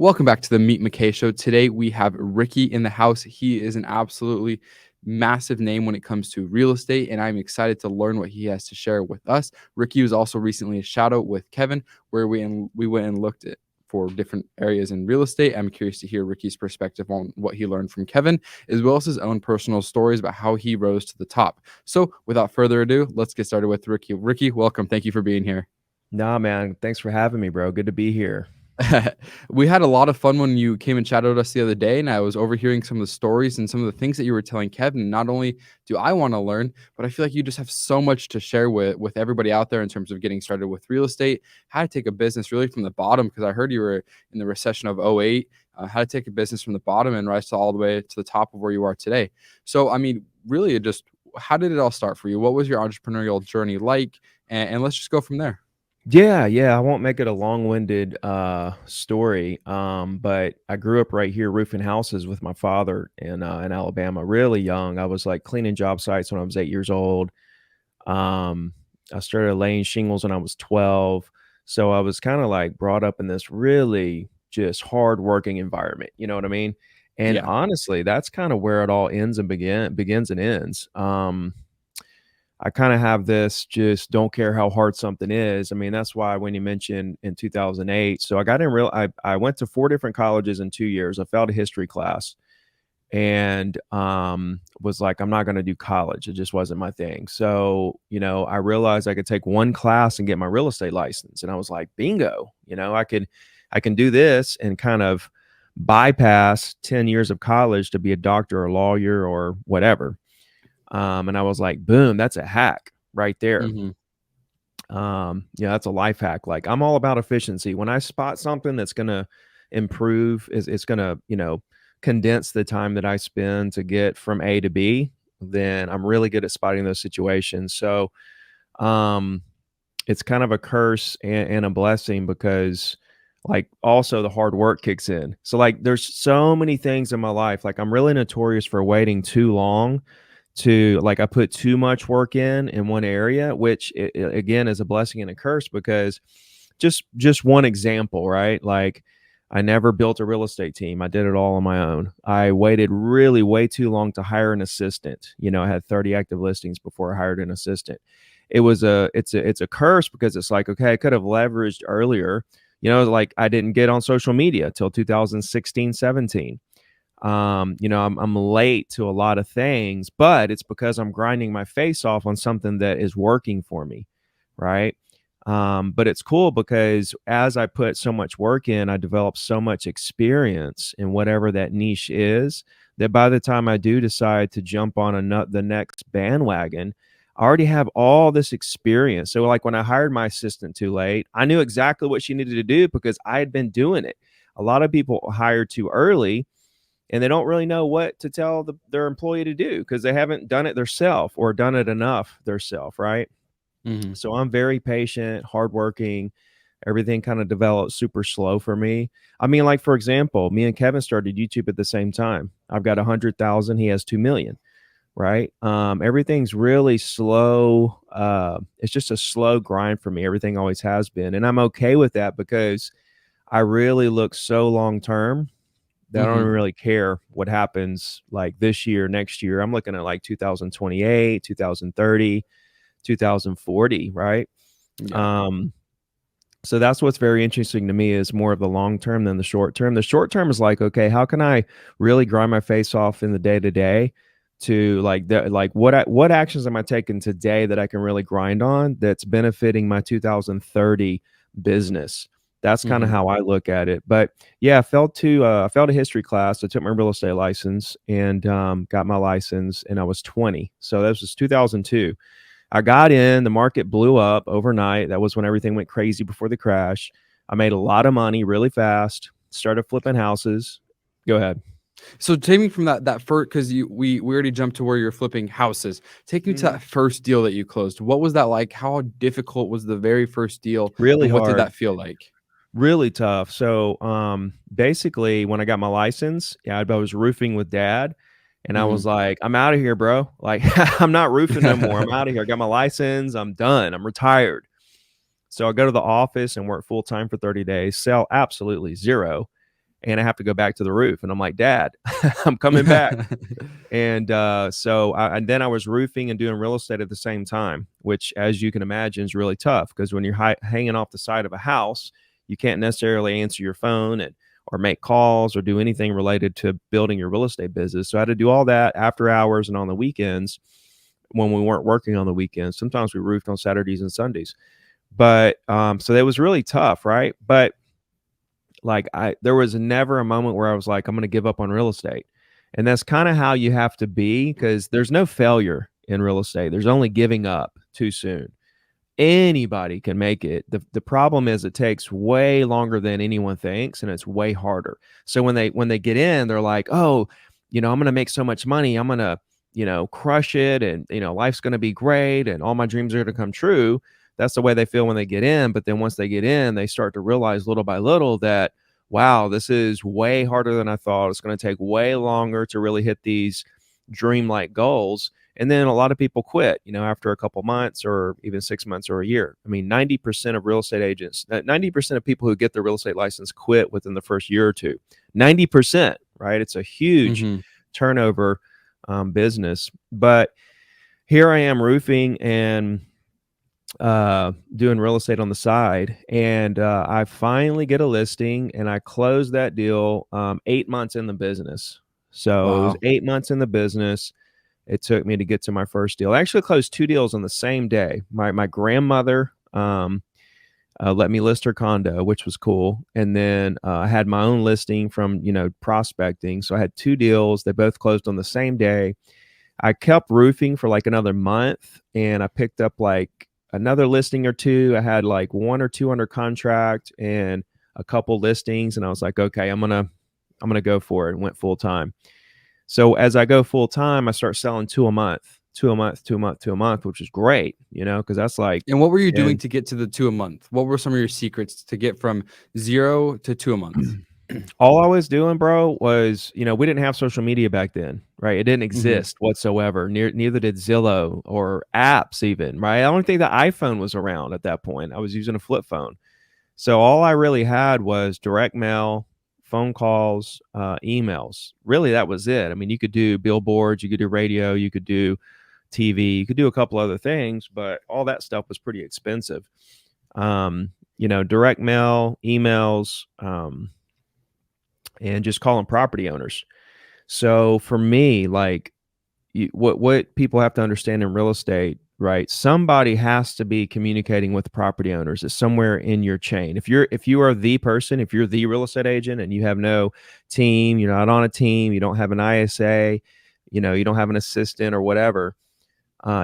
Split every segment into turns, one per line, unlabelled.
Welcome back to the Meet McKay Show. Today we have Ricky in the house. He is an absolutely massive name when it comes to real estate, and I'm excited to learn what he has to share with us. Ricky was also recently a shout out with Kevin, where we went and looked at for different areas in real estate. I'm curious to hear Ricky's perspective on what he learned from Kevin, as well as his own personal stories about how he rose to the top. So without further ado, let's get started with Ricky. Ricky, welcome. Thank you for being here.
Nah, man. Thanks for having me, bro. Good to be here.
We had a lot of fun when you came and chatted with us the other day, and I was overhearing some of the stories and some of the things that you were telling Kevin. Not only do I want to learn, but I feel like you just have so much to share with everybody out there in terms of getting started with real estate, how to take a business really from the bottom, because I heard you were in the recession of '08, how to take a business from the bottom and rise to all the way to the top of where you are today. So, I mean, really, how did it all start for you? What was your entrepreneurial journey like? And let's just go from there.
Yeah. I won't make it a long-winded story. But I grew up right here roofing houses with my father in Alabama, really young. I was like cleaning job sites when I was 8 years old. I started laying shingles when I was 12. So I was kind of like brought up in this really just hard-working environment. You know what I mean? And
Yeah.
honestly, that's kind of where it all begins and ends. I kind of have this just don't care how hard something is. I mean, that's why when you mentioned in 2008, so I got in I went to 4 different colleges in 2 years. I failed a history class and was like, I'm not going to do college. It just wasn't my thing. So, I realized I could take one class and get my real estate license. And I was like, bingo, I can do this and kind of bypass 10 years of college to be a doctor or lawyer or whatever. And I was like, boom, that's a hack right there.
Hmm.
That's a life hack. Like I'm all about efficiency. When I spot something that's going to improve, it's going to, condense the time that I spend to get from A to B, then I'm really good at spotting those situations. So, um, it's kind of a curse and a blessing because like also the hard work kicks in. So like there's so many things in my life. Like I'm really notorious for waiting too long to like I put too much work in one area, which again is a blessing and a curse because just one example, right? Like I never built a real estate team. I did it all on my own. I waited really way too long to hire an assistant. I had 30 active listings before I hired an assistant. It's a curse because it's like, okay, I could have leveraged earlier. Like I didn't get on social media till 2016, 17. I'm late to a lot of things, but it's because I'm grinding my face off on something that is working for me, right? But it's cool because as I put so much work in, I develop so much experience in whatever that niche is that by the time I do decide to jump on the next bandwagon, I already have all this experience. So like when I hired my assistant too late, I knew exactly what she needed to do because I had been doing it. A lot of people hire too early and they don't really know what to tell their employee to do because they haven't done it themselves or done it enough themselves, right?
Hmm.
So I'm very patient, hardworking. Everything kind of developed super slow for me. I mean, like for example, me and Kevin started YouTube at the same time. I've got 100,000, he has 2 million, right? Everything's really slow. It's just a slow grind for me. Everything always has been, and I'm okay with that because I really look so long term that I don't
Hmm.
really care what happens like this year, next year. I'm looking at like 2028, 2030, 2040, right?
Yeah.
Um, so that's what's very interesting to me is more of the long term than the short term. The short term is like, okay, how can I really grind my face off in the day to day to like what actions am I taking today that I can really grind on that's benefiting my 2030 business? That's kind of
Hmm.
how I look at it. But yeah, I failed a history class. I took my real estate license and got my license, and I was 20. So this was 2002. I got in, the market blew up overnight. That was when everything went crazy before the crash. I made a lot of money really fast, started flipping houses. Go ahead.
So take me from that first, because we already jumped to where you're flipping houses. Take me to
Mhm.
that first deal that you closed. What was that like? How difficult was the very first deal,
Really
and what did
hard,
that feel like?
really tough. So, basically, when I got my license, yeah, I was roofing with dad, and I was
Mhm.
like, "I'm out of here, bro. Like, I'm not roofing no more. I'm out of here. I got my license. I'm done. I'm retired." So I go to the office and work full time for 30 days, sell absolutely zero. and I have to go back to the roof. And I'm like, Dad, I'm coming back. And and then I was roofing and doing real estate at the same time, which, as you can imagine, is really tough because when you're hanging off the side of a house, you can't necessarily answer your phone or make calls or do anything related to building your real estate business. So I had to do all that after hours and on the weekends when we weren't working on the weekends. Sometimes we roofed on Saturdays and Sundays. But so that was really tough, right? But there was never a moment where I was like, I'm going to give up on real estate. And that's kind of how you have to be, because there's no failure in real estate. There's only giving up too soon. Anybody can make it. The problem is it takes way longer than anyone thinks, and it's way harder. So when they get in, they're like, oh, I'm going to make so much money. I'm going to, crush it, and life's going to be great, and all my dreams are going to come true. That's the way they feel when they get in. But then once they get in, they start to realize little by little that, wow, this is way harder than I thought. It's going to take way longer to really hit these dreamlike goals. And then a lot of people quit, after a couple months or even 6 months or a year. I mean, 90% of real estate agents, 90% of people who get their real estate license quit within the first year or two. 90%, right? It's a huge turnover business. But here I am roofing and doing real estate on the side, and I finally get a listing, and I close that deal 8 months in the business. So it was
Wow.
8 months in the business. It took me to get to my first deal. I actually closed 2 deals on the same day. My grandmother let me list her condo, which was cool, and then I had my own listing from prospecting. So I had 2 deals. They both closed on the same day. I kept roofing for like another month, and I picked up like another listing or 2. I had like 1 or 2 under contract and a couple listings, and I was like, okay, I'm gonna go for it, and went full time. So as I go full time, I start selling 2 a month, 2 a month, 2 a month, 2 a month, which is great, because that's like,
And what were you doing
and
to get to the 2 a month? What were some of your secrets to get from 0 to 2 a month?
all I was doing, bro, was, we didn't have social media back then, right? It didn't
Mhm.
exist whatsoever. Neither did Zillow or apps even, right? I don't think the iPhone was around at that point. I was using a flip phone. So all I really had was direct mail, phone calls, emails. Really, that was it. I mean, you could do billboards, you could do radio, you could do TV, you could do a couple other things, but all that stuff was pretty expensive. Direct mail, emails, and just calling property owners. So for me, like, what people have to understand in real estate, right? Somebody has to be communicating with property owners. It's somewhere in your chain. If you are the person, if you're the real estate agent and you have no team, you're not on a team, you don't have an ISA, you don't have an assistant or whatever,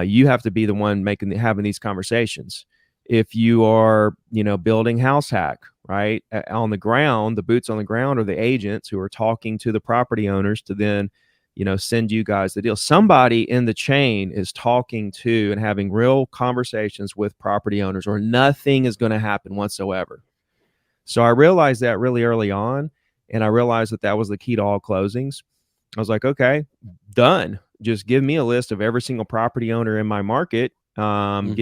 you have to be the one having these conversations. If you are, building house hack, right, on the ground, the boots on the ground are the agents who are talking to the property owners to then, send you guys the deal. Somebody in the chain is talking to and having real conversations with property owners, or nothing is going to happen whatsoever. So I realized that really early on, and I realized that was the key to all closings. I was like, okay, done. Just give me a list of every single property owner in my market. Give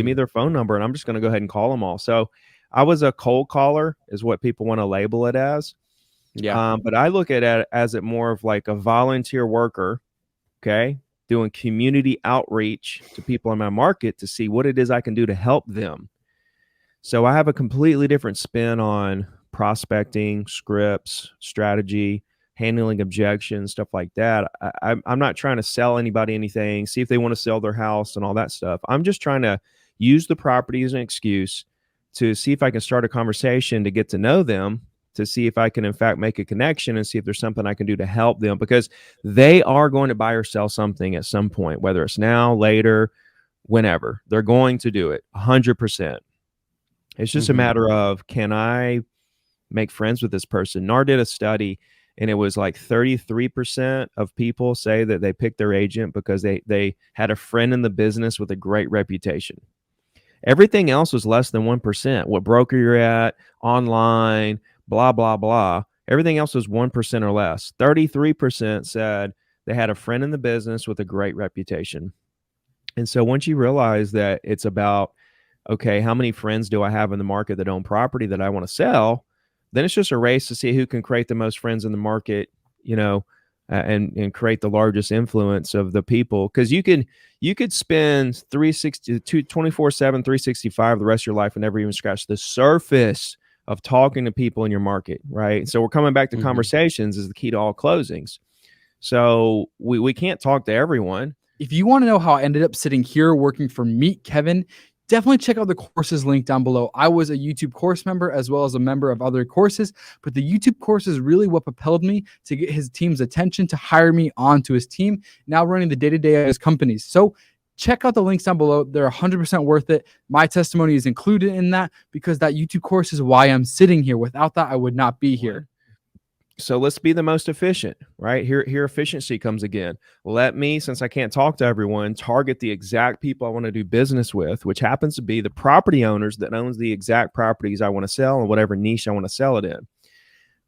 me
Mhm.
their phone number, and I'm just going to go ahead and call them all. So I was a cold caller, is what people want to label it as.
Yeah.
But I look at it as more of like a volunteer worker, okay, doing community outreach to people in my market to see what it is I can do to help them. So I have a completely different spin on prospecting, scripts, strategy, handling objections, stuff like that. I'm not trying to sell anybody anything, see if they want to sell their house and all that stuff. I'm just trying to use the property as an excuse to see if I can start a conversation to get to know them, to see if I can, in fact, make a connection and see if there's something I can do to help them, because they are going to buy or sell something at some point, whether it's now, later, whenever. They're going to do it 100%. It's just a
Mhm.
matter of, can I make friends with this person? NAR did a study, and it was like 33% of people say that they picked their agent because they had a friend in the business with a great reputation. Everything else was less than 1%. What broker you're at, online, blah, blah, blah. Everything else was 1% or less. 33% said they had a friend in the business with a great reputation. And so once you realize that it's about, okay, how many friends do I have in the market that own property that I want to sell? then it's just a race to see who can create the most friends in the market, you know, and create the largest influence of the people. Because you could spend 24/7, 365 the rest of your life and never even scratch the surface of talking to people in your market, right? So we're coming back to
Mhm.
conversations is the key to all closings. So we can't talk to everyone.
If you want to know how I ended up sitting here working for Meet Kevin, definitely check out the courses link down below. I was a YouTube course member as well as a member of other courses, but the YouTube course is really what propelled me to get his team's attention to hire me onto his team, now running the day-to-day of his companies. So check out the links down below. They're 100% worth it. My testimony is included in that because that YouTube course is why I'm sitting here. Without that, I would not be here.
So let's be the most efficient, right? Here efficiency comes again. Let me, since I can't talk to everyone, target the exact people I want to do business with, which happens to be the property owners that owns the exact properties I want to sell and whatever niche I want to sell it in.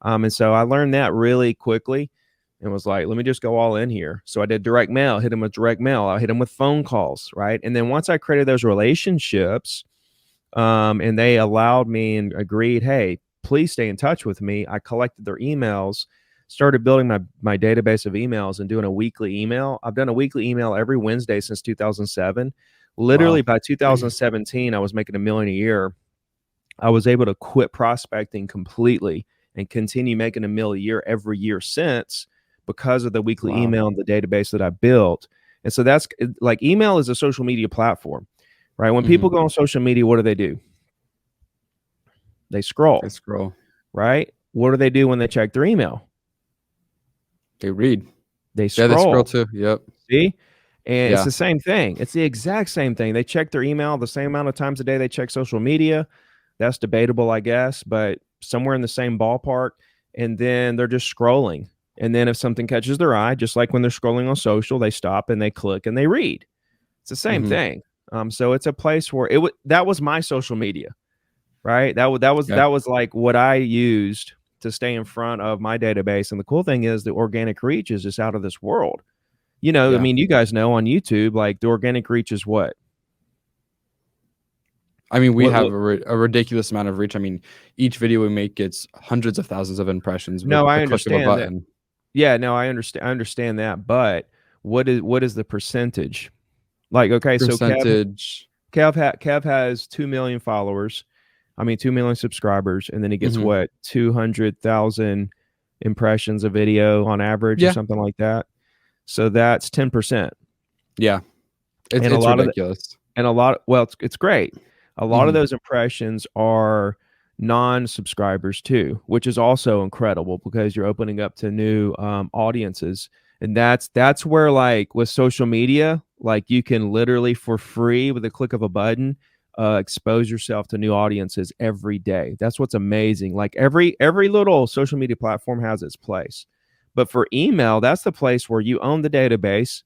And so I learned that really quickly and was like, let me just go all in here. So I did direct mail, hit them with direct mail. I hit them with phone calls, right? And then once I created those relationships, and they allowed me and agreed, hey, please stay in touch with me. I collected their emails, started building my database of emails and doing a weekly email. I've done a weekly email every Wednesday since 2007. Literally
Wow.
by 2017, I was making $1 million a year. I was able to quit prospecting completely and continue making $1 million a year every year since, because of the weekly
Wow.
email and the database that I built. And so that's like, email is a social media platform, right? When people
Mhm.
go on social media, what do? They
They
scroll,
scroll.
right? What do they do when they check their email?
They read.
They
Yeah, they scroll
scroll.
too. Yep.
See? And it's
Yeah.
the same thing. It's the exact same thing. They check their email the same amount of times a day they check social media. That's debatable, I guess, but somewhere in the same ballpark. And then they're just scrolling. And then if something catches their eye, just like when they're scrolling on social, they stop and they click and they read. It's the same
Mhm.
thing. So it's a place where that was my social media, right?
Yeah.
That was like what I used to stay in front of my database. And the cool thing is the organic reach is just out of this world. You know, I
Yeah.
mean, you guys know on YouTube, like the organic reach is what?
I mean, we have
What
a ridiculous amount of reach. I mean, each video we make gets hundreds of thousands of impressions with
No, I
the click of a
understand that.
button.
Yeah, no, I understand that. But what is the percentage? Like, okay, so
Percentage.
Kev has 2 million followers. I mean, 2 million subscribers, and then he gets
Mhm.
what, 200,000 impressions a video on average or
Yeah.
something like that. So that's 10%.
Yeah.
And a
It's
lot of the,
ridiculous.
and a lot, well, it's great. A lot of
Mhm.
those impressions are non-subscribers too, which is also incredible because you're opening up to new audiences. And that's where, like, with social media, like, you can literally for free with a click of a button expose yourself to new audiences every day. That's what's amazing. Like, every little social media platform has its place, but for email, that's the place where you own the database,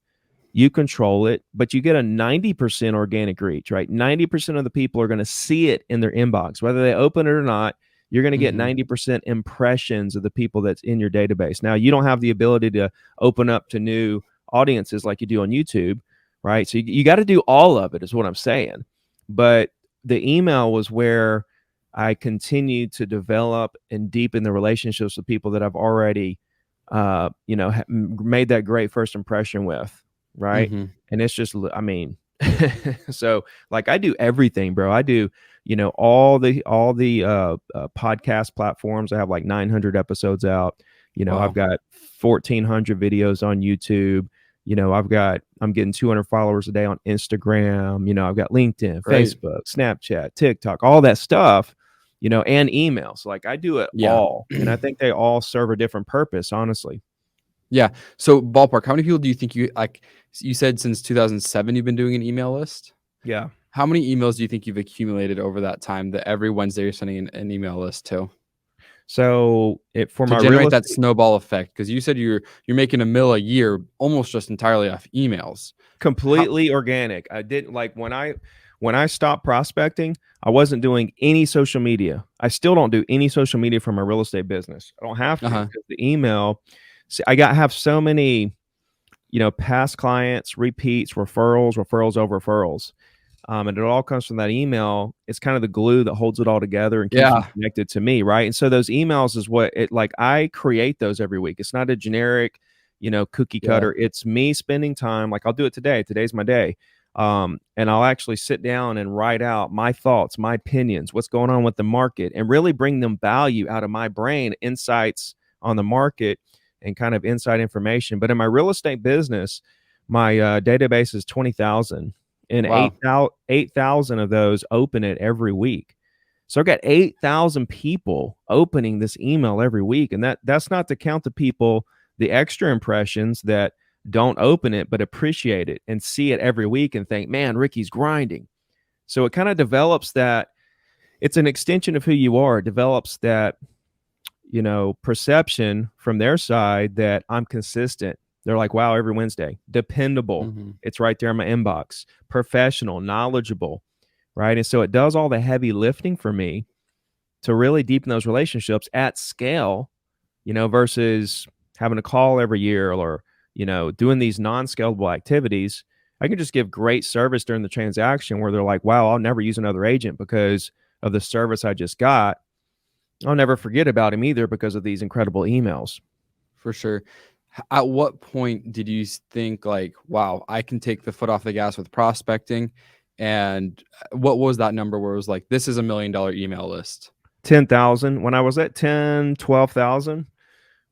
you control it, but you get a 90% organic reach, right? 90% of the people are going to see it in their inbox, whether they open it or not. You're going to get
Mhm.
90% impressions of the people that's in your database. Now, you don't have the ability to open up to new audiences like you do on YouTube, right? So you got to do all of it, is what I'm saying. But the email was where I continued to develop and deepen the relationships with people that I've already, made that great first impression with, right?
Mhm.
And it's just, I mean, so, like, I do everything, bro. I do, all the podcast platforms. I have like 900 episodes out. I've
Wow.
got 1,400 videos on YouTube. I'm getting 200 followers a day on Instagram. I've got LinkedIn,
Great.
Facebook, Snapchat, TikTok, all that stuff, and emails. Like, I do it
Yeah.
all. And I think they all serve a different purpose, honestly.
Yeah. So ballpark, how many people do you think you said since 2007 you've been doing an email list?
Yeah.
How many emails do you think you've accumulated over that time that every Wednesday you're sending an email list
So for
to
my real
generate that
estate,
snowball effect? Because you said you're making a mill a year almost just entirely off emails. How
completely organic. I didn't, like, when I stopped prospecting, I wasn't doing any social media. I still don't do any social media for my real estate business. I don't have to
uh-huh.
because the email. See, have so many, past clients, repeats, referrals over referrals. And it all comes from that email. It's kind of the glue that holds it all together and keeps you
Yeah.
connected to me, right? And so those emails is what it like. I create those every week. It's not a generic, cookie
Yeah.
cutter. It's me spending time. Like I'll do it today. Today's my day. And I'll actually sit down and write out my thoughts, my opinions, what's going on with the market, and really bring them value out of my brain, insights on the market, and kind of inside information. But in my real estate business, my database is 20,000, and
Wow.
8,000 of those open it every week. So I've got 8,000 people opening this email every week. And that's not to count the people, the extra impressions that don't open it, but appreciate it and see it every week and think, man, Ricky's grinding. So it kind of develops that. It's an extension of who you are. It develops that, perception from their side that I'm consistent. They're like, wow, every Wednesday, dependable.
Hmm.
It's right there in my inbox, professional, knowledgeable, right? And so it does all the heavy lifting for me to really deepen those relationships at scale, versus having a call every year or, doing these non-scalable activities. I can just give great service during the transaction where they're like, wow, I'll never use another agent because of the service I just got. I'll never forget about him either because of these incredible emails.
For sure. At what point did you think like, wow, I can take the foot off the gas with prospecting? And what was that number where it was like, this is $1 million email list?
10,000. When I was at 10, 12,000,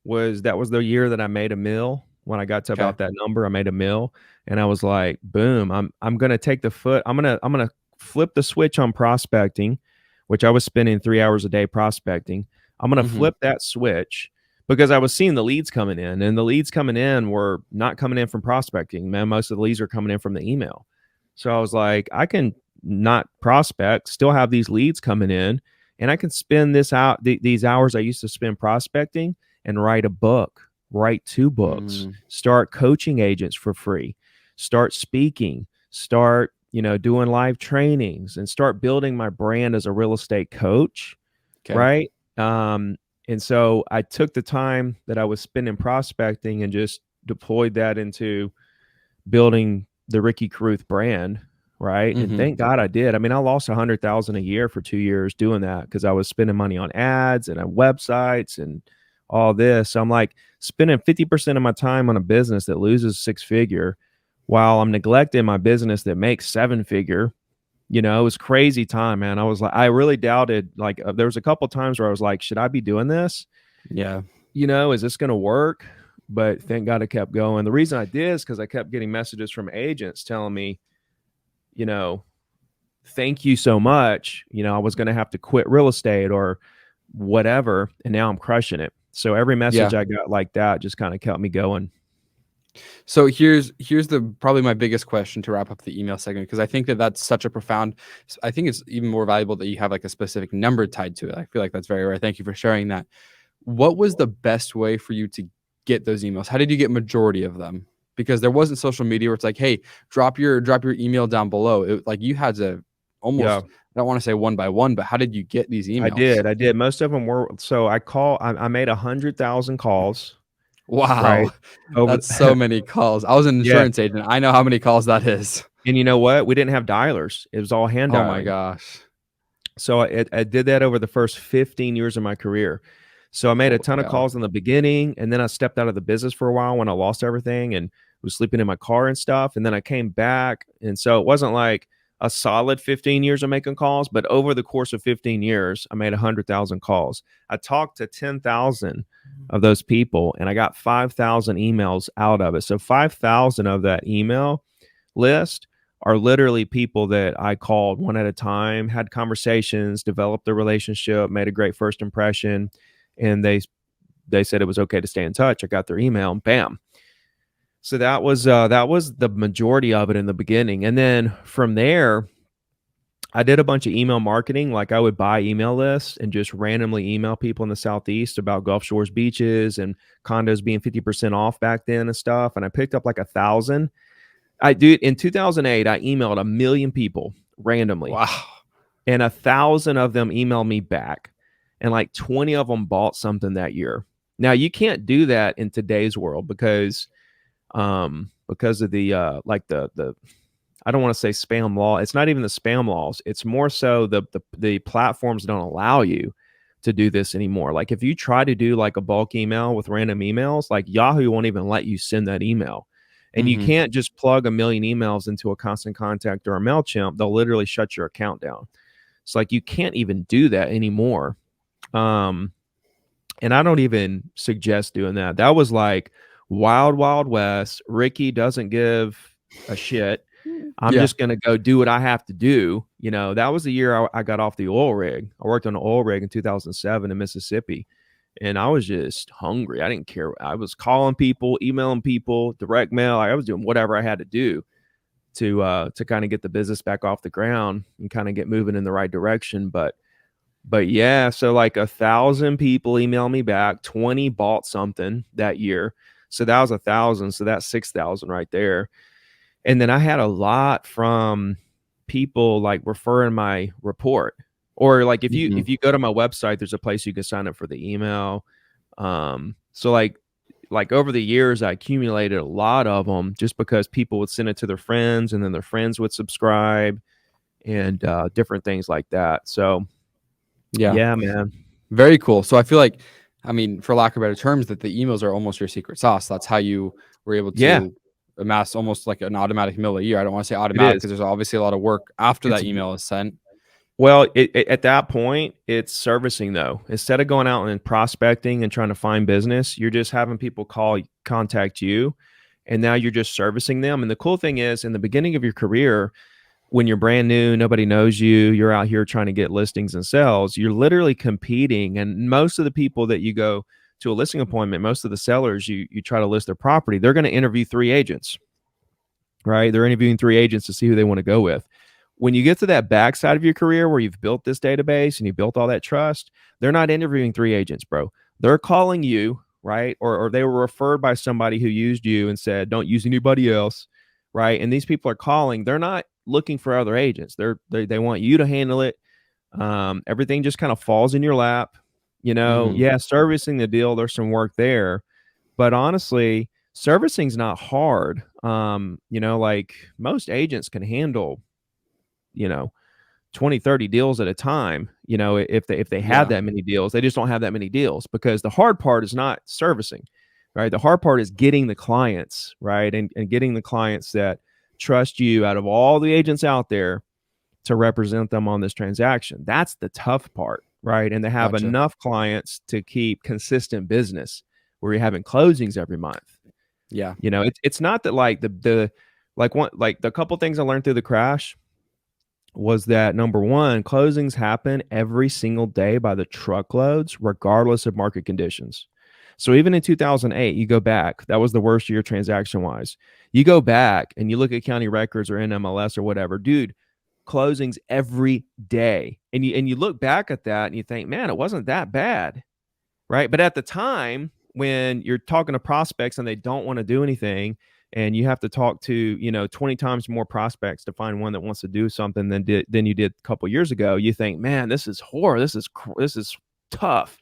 that was the year that I made a mill. When I got to
Okay.
about that number, I made a mill, and I was like, boom, I'm going to take the foot. I'm going to flip the switch on prospecting, which I was spending 3 hours a day prospecting. I'm going to
Hmm.
flip that switch because I was seeing the leads coming in, and the leads coming in were not coming in from prospecting. Man, most of the leads are coming in from the email. So I was like, I can not prospect, still have these leads coming in, and I can spend these hours I used to spend prospecting and write a book, write 2 books,
Mm,
start coaching agents for free, start speaking, start, doing live trainings, and start building my brand as a real estate coach,
okay.
right? And so I took the time that I was spending prospecting and just deployed that into building the Ricky Carruth brand, right? And
Hmm.
thank God I did. I mean, I lost 100,000 a year for 2 years doing that because I was spending money on ads and on websites and all this. So I'm like spending 50% of my time on a business that loses 6 figure while I'm neglecting my business that makes 7 figure. It was crazy time, man. I was like, I really doubted. Like, there was a couple times where I was like, should I be doing this?
Yeah.
Is this going to work? But thank God I kept going. The reason I did is because I kept getting messages from agents telling me, you know, thank you so much. I was going to have to quit real estate or whatever. And now I'm crushing it. So every message
Yeah.
I got like that just kind of kept me going.
So here's the probably my biggest question to wrap up the email segment, because I think that that's such a profound. I think it's even more valuable that you have like a specific number tied to it. I feel like that's very rare. Thank you for sharing that. What was the best way for you to get those emails? How did you get majority of them? Because there wasn't social media where it's like, hey, drop your email down below. It, like you had to
Yeah,
almost, I don't want to say one by one, but how did you get these
I
emails?
did. I did. Most of them were. So I made 100,000 calls,
Wow,
right? Over,
that's so many calls. I was an
yeah.
insurance agent. I know how many calls that is.
And you know what? We didn't have dialers. It was all hand
Oh my
dialing.
gosh.
So I did that over the first 15 years of my career. So I made a ton of
Wow.
calls in the beginning, and then I stepped out of the business for a while when I lost everything and was sleeping in my car and stuff. And then I came back. And so it wasn't like a solid 15 years of making calls, but over the course of 15 years, I made 100,000 calls. I talked to 10,000 of those people, and I got 5,000 emails out of it. So 5,000 of that email list are literally people that I called one at a time, had conversations, developed a relationship, made a great first impression, and they said it was okay to stay in touch. I got their email, and bam. So that was the majority of it in the beginning, and then from there, I did a bunch of email marketing. Like I would buy email lists and just randomly email people in the Southeast about Gulf Shores beaches and condos being 50% off back then and stuff. And I picked up like 1,000. I do in 2008. I emailed 1 million people randomly,
Wow.
and 1,000 of them emailed me back, and like 20 of them bought something that year. Now you can't do that in today's world because of the like the I don't want to say spam law. It's not even the spam laws. It's more so the platforms don't allow you to do this anymore. Like if you try to do like a bulk email with random emails, like Yahoo won't even let you send that email. And you
Mhm.
can't just plug a million emails into a Constant Contact or a MailChimp. They'll literally shut your account down. It's like you can't even do that anymore. Um, and I don't even suggest doing that. That was like wild, wild west. Ricky doesn't give a shit. I'm
Yeah.
just going to go do what I have to do. You know, that was the year I got off the oil rig. I worked on an oil rig in 2007 in Mississippi, and I was just hungry. I didn't care. I was calling people, emailing people, direct mail. I was doing whatever I had to do to kind of get the business back off the ground and kind of get moving in the right direction. But yeah, so like 1,000 people email me back, 20 bought something that year. So that was 1,000. So that's 6,000 right there. And then I had a lot from people like referring my report. Or like
Mhm.
if you go to my website, there's a place you can sign up for the email. So like over the years, I accumulated a lot of them just because people would send it to their friends, and then their friends would subscribe, and different things like that. So
Yeah.
yeah, man.
Very cool. So I feel like, I mean, for lack of better terms, that the emails are almost your secret sauce. That's how you were able
Yeah,
to amass almost like an automatic mill a year. I don't want to say
it
automatic
is.
because there's obviously a lot of work after
It's
that email is sent.
Well, at that point, it's servicing though. Instead of going out and prospecting and trying to find business, you're just having people contact you, and now you're just servicing them. And the cool thing is, in the beginning of your career, when you're brand new, nobody knows you, you're out here trying to get listings and sales, you're literally competing. And most of the people that you go to a listing appointment, most of the sellers you try to list their property, they're going to interview 3 agents, right? They're interviewing 3 agents to see who they want to go with. When you get to that backside of your career where you've built this database and you built all that trust, they're not interviewing 3 agents, bro. They're calling you, right? Or they were referred by somebody who used you and said, don't use anybody else, right? And these people are calling. They're not looking for other agents. They want you to handle it. Everything just kind of falls in your lap. You know,
Mhm.
yeah, servicing the deal, there's some work there, but honestly, servicing's not hard. You know, like most agents can handle, you know, 20, 30 deals at a time. You know, if they had
Yeah.
that many deals, they just don't have that many deals, because the hard part is not servicing, right? The hard part is getting the clients, right? And getting the clients that trust you out of all the agents out there to represent them on this transaction. That's the tough part, right? And to have
Gotcha.
enough clients to keep consistent business where you're having closings every month.
Yeah.
You know, it's not that like the like one like the couple things I learned through the crash was that number one, closings happen every single day by the truckloads, regardless of market conditions. So even in 2008, you go back, that was the worst year transaction wise. You go back and you look at county records or NMLS or whatever, dude, closings every day. And you look back at that and you think, man, it wasn't that bad, right? But at the time, when you're talking to prospects and they don't want to do anything, and you have to talk to 20 times more prospects to find one that wants to do something than you did a couple years ago, you think, man, this is horror. This is tough.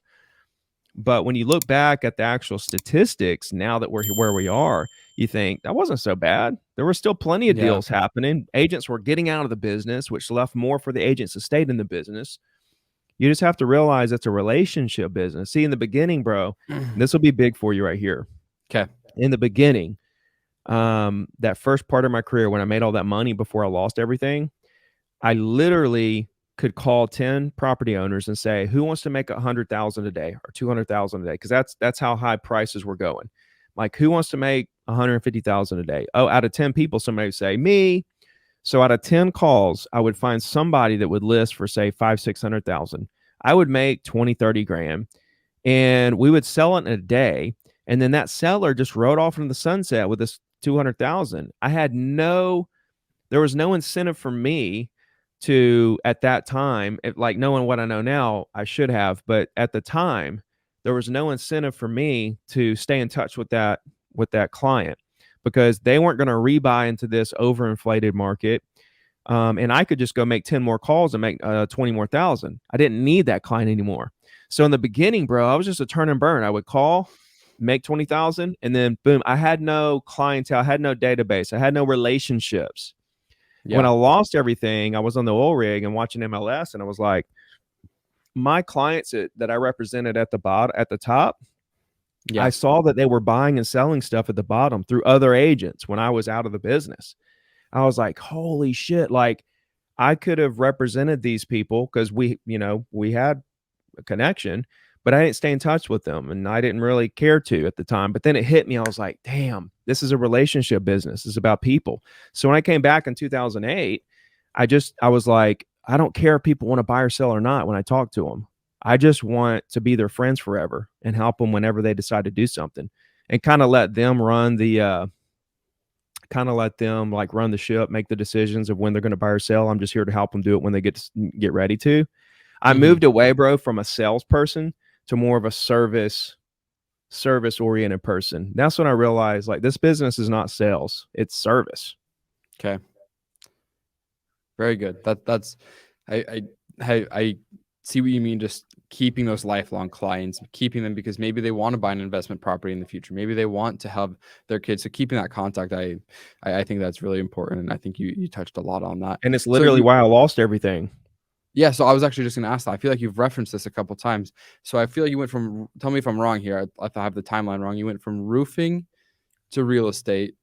But when you look back at the actual statistics, now that we're where we are, you think that wasn't so bad. There were still plenty of
Yeah.
deals happening. Agents were getting out of the business, which left more for the agents to stay in the business. You just have to realize it's a relationship business. See, in the beginning, bro, this will be big for you right here.
Okay.
In the beginning, that first part of my career when I made all that money before I lost everything, I literally could call 10 property owners and say, who wants to make 100,000 a day or 200,000 a day? Because that's how high prices were going. Like, who wants to make 150,000 a day? Oh, out of 10 people, somebody would say, me. So out of 10 calls, I would find somebody that would list for say 500,000, 600,000. I would make 20, 30 grand, and we would sell it in a day. And then that seller just rode off into the sunset with this 200,000. There was no incentive for me to, at that time, like knowing what I know now, I should have, but at the time, there was no incentive for me to stay in touch with that client, because they weren't going to rebuy into this overinflated market. And I could just go make 10 more calls and make 20 more thousand. I didn't need that client anymore. So in the beginning, bro, I was just a turn and burn. I would call, make 20,000, and then boom, I had no clientele, I had no database, I had no relationships. When
Yeah.
I lost everything, I was on the oil rig and watching MLS, and I was like, my clients that I represented at the top,
Yeah.
I saw that they were buying and selling stuff at the bottom through other agents when I was out of the business. I was like, holy shit, like I could have represented these people because we had a connection, but I didn't stay in touch with them and I didn't really care to at the time. But then it hit me. I was like, damn, this is a relationship business. It's about people. So when I came back in 2008, I was like, I don't care if people want to buy or sell or not when I talk to them. I just want to be their friends forever and help them whenever they decide to do something and kind of let them run the like run the ship, make the decisions of when they're going to buy or sell. I'm just here to help them do it when they get ready to. I
Mhm.
moved away, bro, from a salesperson to more of a service oriented person. That's when I realized like this business is not sales, it's service.
Okay. Very good. That's I see what you mean. Just keeping those lifelong clients, keeping them because maybe they want to buy an investment property in the future. Maybe they want to have their kids. So keeping that contact, I think that's really important, and I think you touched a lot on that.
And it's
So
literally why I lost everything.
yeah. So I was actually just going to ask that. I feel like you've referenced this a couple times. So I feel like you went from. Tell me if I'm wrong here. If I have the timeline wrong, you went from roofing to real estate,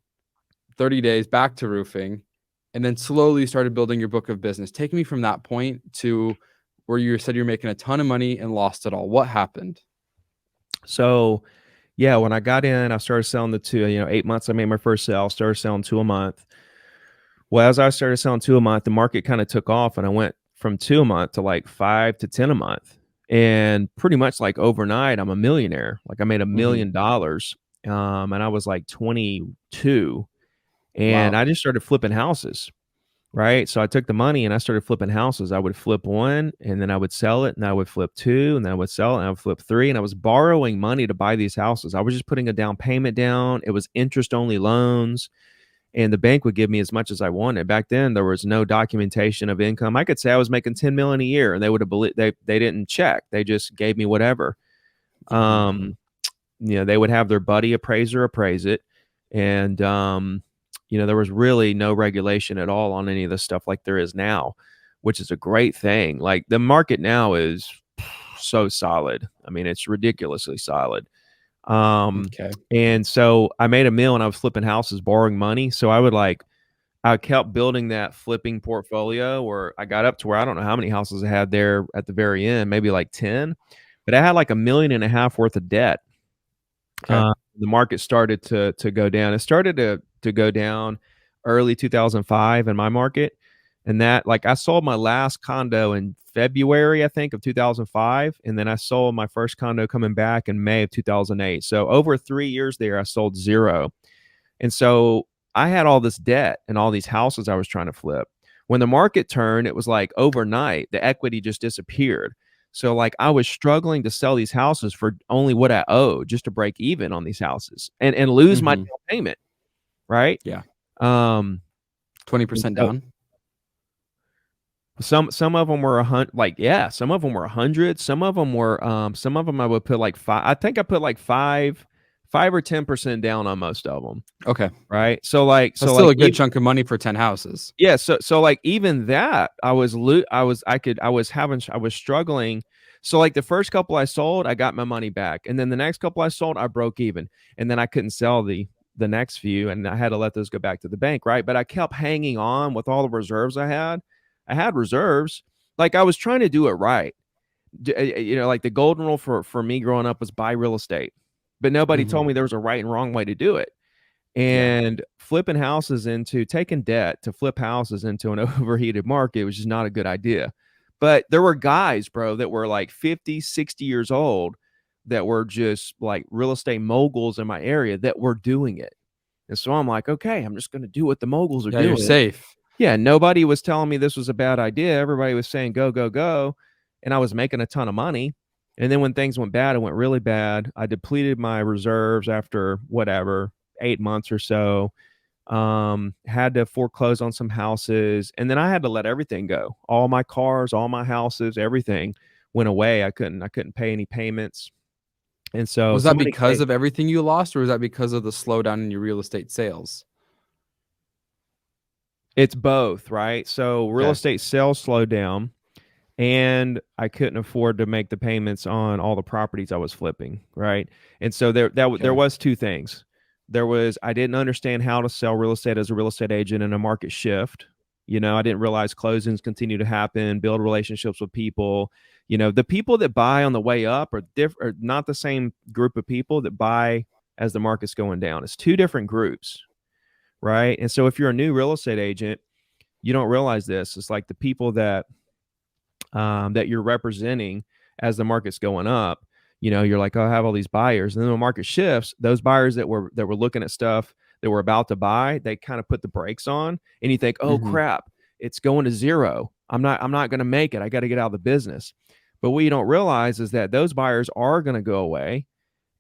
30 days back to roofing, and then slowly started building your book of business. Take me from that point to where you said you're making a ton of money and lost it all. What happened?
So yeah, when I got in, I started selling the two, 8 months I made my first sale, started selling two a month. Well, as I started selling two a month, the market kind of took off and I went from two a month to like 5 to 10 a month. And pretty much like overnight, I'm a millionaire. Like I made $1
Mhm.
million. And I was like 22 and
Wow.
I just started flipping houses. Right. So I took the money and I started flipping houses. I would flip one and then I would sell it and I would flip two and then I would sell it and I would flip three. And I was borrowing money to buy these houses. I was just putting a down payment down. It was interest only loans and the bank would give me as much as I wanted. Back then, there was no documentation of income. I could say I was making 10 million a year, and they would have believed they didn't check. They just gave me whatever.
Mhm.
Um, they would have their buddy appraiser appraise it, and there was really no regulation at all on any of this stuff like there is now, which is a great thing. Like the market now is so solid. I mean, it's ridiculously solid.
Okay.
And so I made a meal and I was flipping houses, borrowing money. So I kept building that flipping portfolio where I got up to where I don't know how many houses I had there at the very end, maybe like 10, but I had like $1.5 million worth of debt.
Okay.
The market started to go down. It started to go down early 2005 in my market. And that like I sold my last condo in February, I think, of 2005. And then I sold my first condo coming back in May of 2008. So over 3 years there, I sold zero. And so I had all this debt and all these houses I was trying to flip. When the market turned, it was like overnight, the equity just disappeared. So like I was struggling to sell these houses for only what I owed just to break even on these houses and lose my
Mhm.
down payment, right?
Yeah.
Um, and
20%
so
down?
some of them were 100, like yeah, some of them were 100, some of them I would put like five. I think I put like 5 or 10% down on most of them,
Okay.
right?
That's still a good chunk of money for 10 houses.
Yeah, so like even that I was struggling. So like the first couple I sold, I got my money back. And then the next couple I sold, I broke even. And then I couldn't sell the next few and I had to let those go back to the bank, right? But I kept hanging on with all the reserves I had. I had reserves. Like I was trying to do it right. Like the golden rule for me growing up was buy real estate. But nobody told
Mhm.
me there was a right and wrong way to do it
Yeah.
and flipping houses into taking debt to flip houses into an overheated market was just not a good idea. But there were guys, bro, that were like 50, 60 years old that were just like real estate moguls in my area that were doing it. And so I'm like, okay, I'm just going to do what the moguls are
Yeah, you're
doing.
safe.
Yeah, nobody was telling me this was a bad idea. Everybody was saying go, go, go. And I was making a ton of money. And then when things went bad, it went really bad. I depleted my reserves after whatever, 8 months or so. Had to foreclose on some houses. And then I had to let everything go. All my cars, all my houses, everything went away. I couldn't pay any payments. And so
Was that
somebody
because
came.
of everything you lost, or was that because of the slowdown in your real estate sales?
It's both, right? So real
Okay.
estate sales slowed down, and I couldn't afford to make the payments on all the properties I was flipping, right? And so there
Okay.
was two things. There was, I didn't understand how to sell real estate as a real estate agent in a market shift. I didn't realize closings continue to happen, build relationships with people. The people that buy on the way up are not the same group of people that buy as the market's going down. It's two different groups, right? And so if you're a new real estate agent, you don't realize this. It's like the people that you're representing as the market's going up. You're like, oh, I have all these buyers, and then the market shifts. Those buyers that were looking at stuff that were about to buy, they kind of put the brakes on, and you think, oh
Hmm.
crap, it's going to zero. I'm not going to make it. I got to get out of the business. But what you don't realize is that those buyers are going to go away,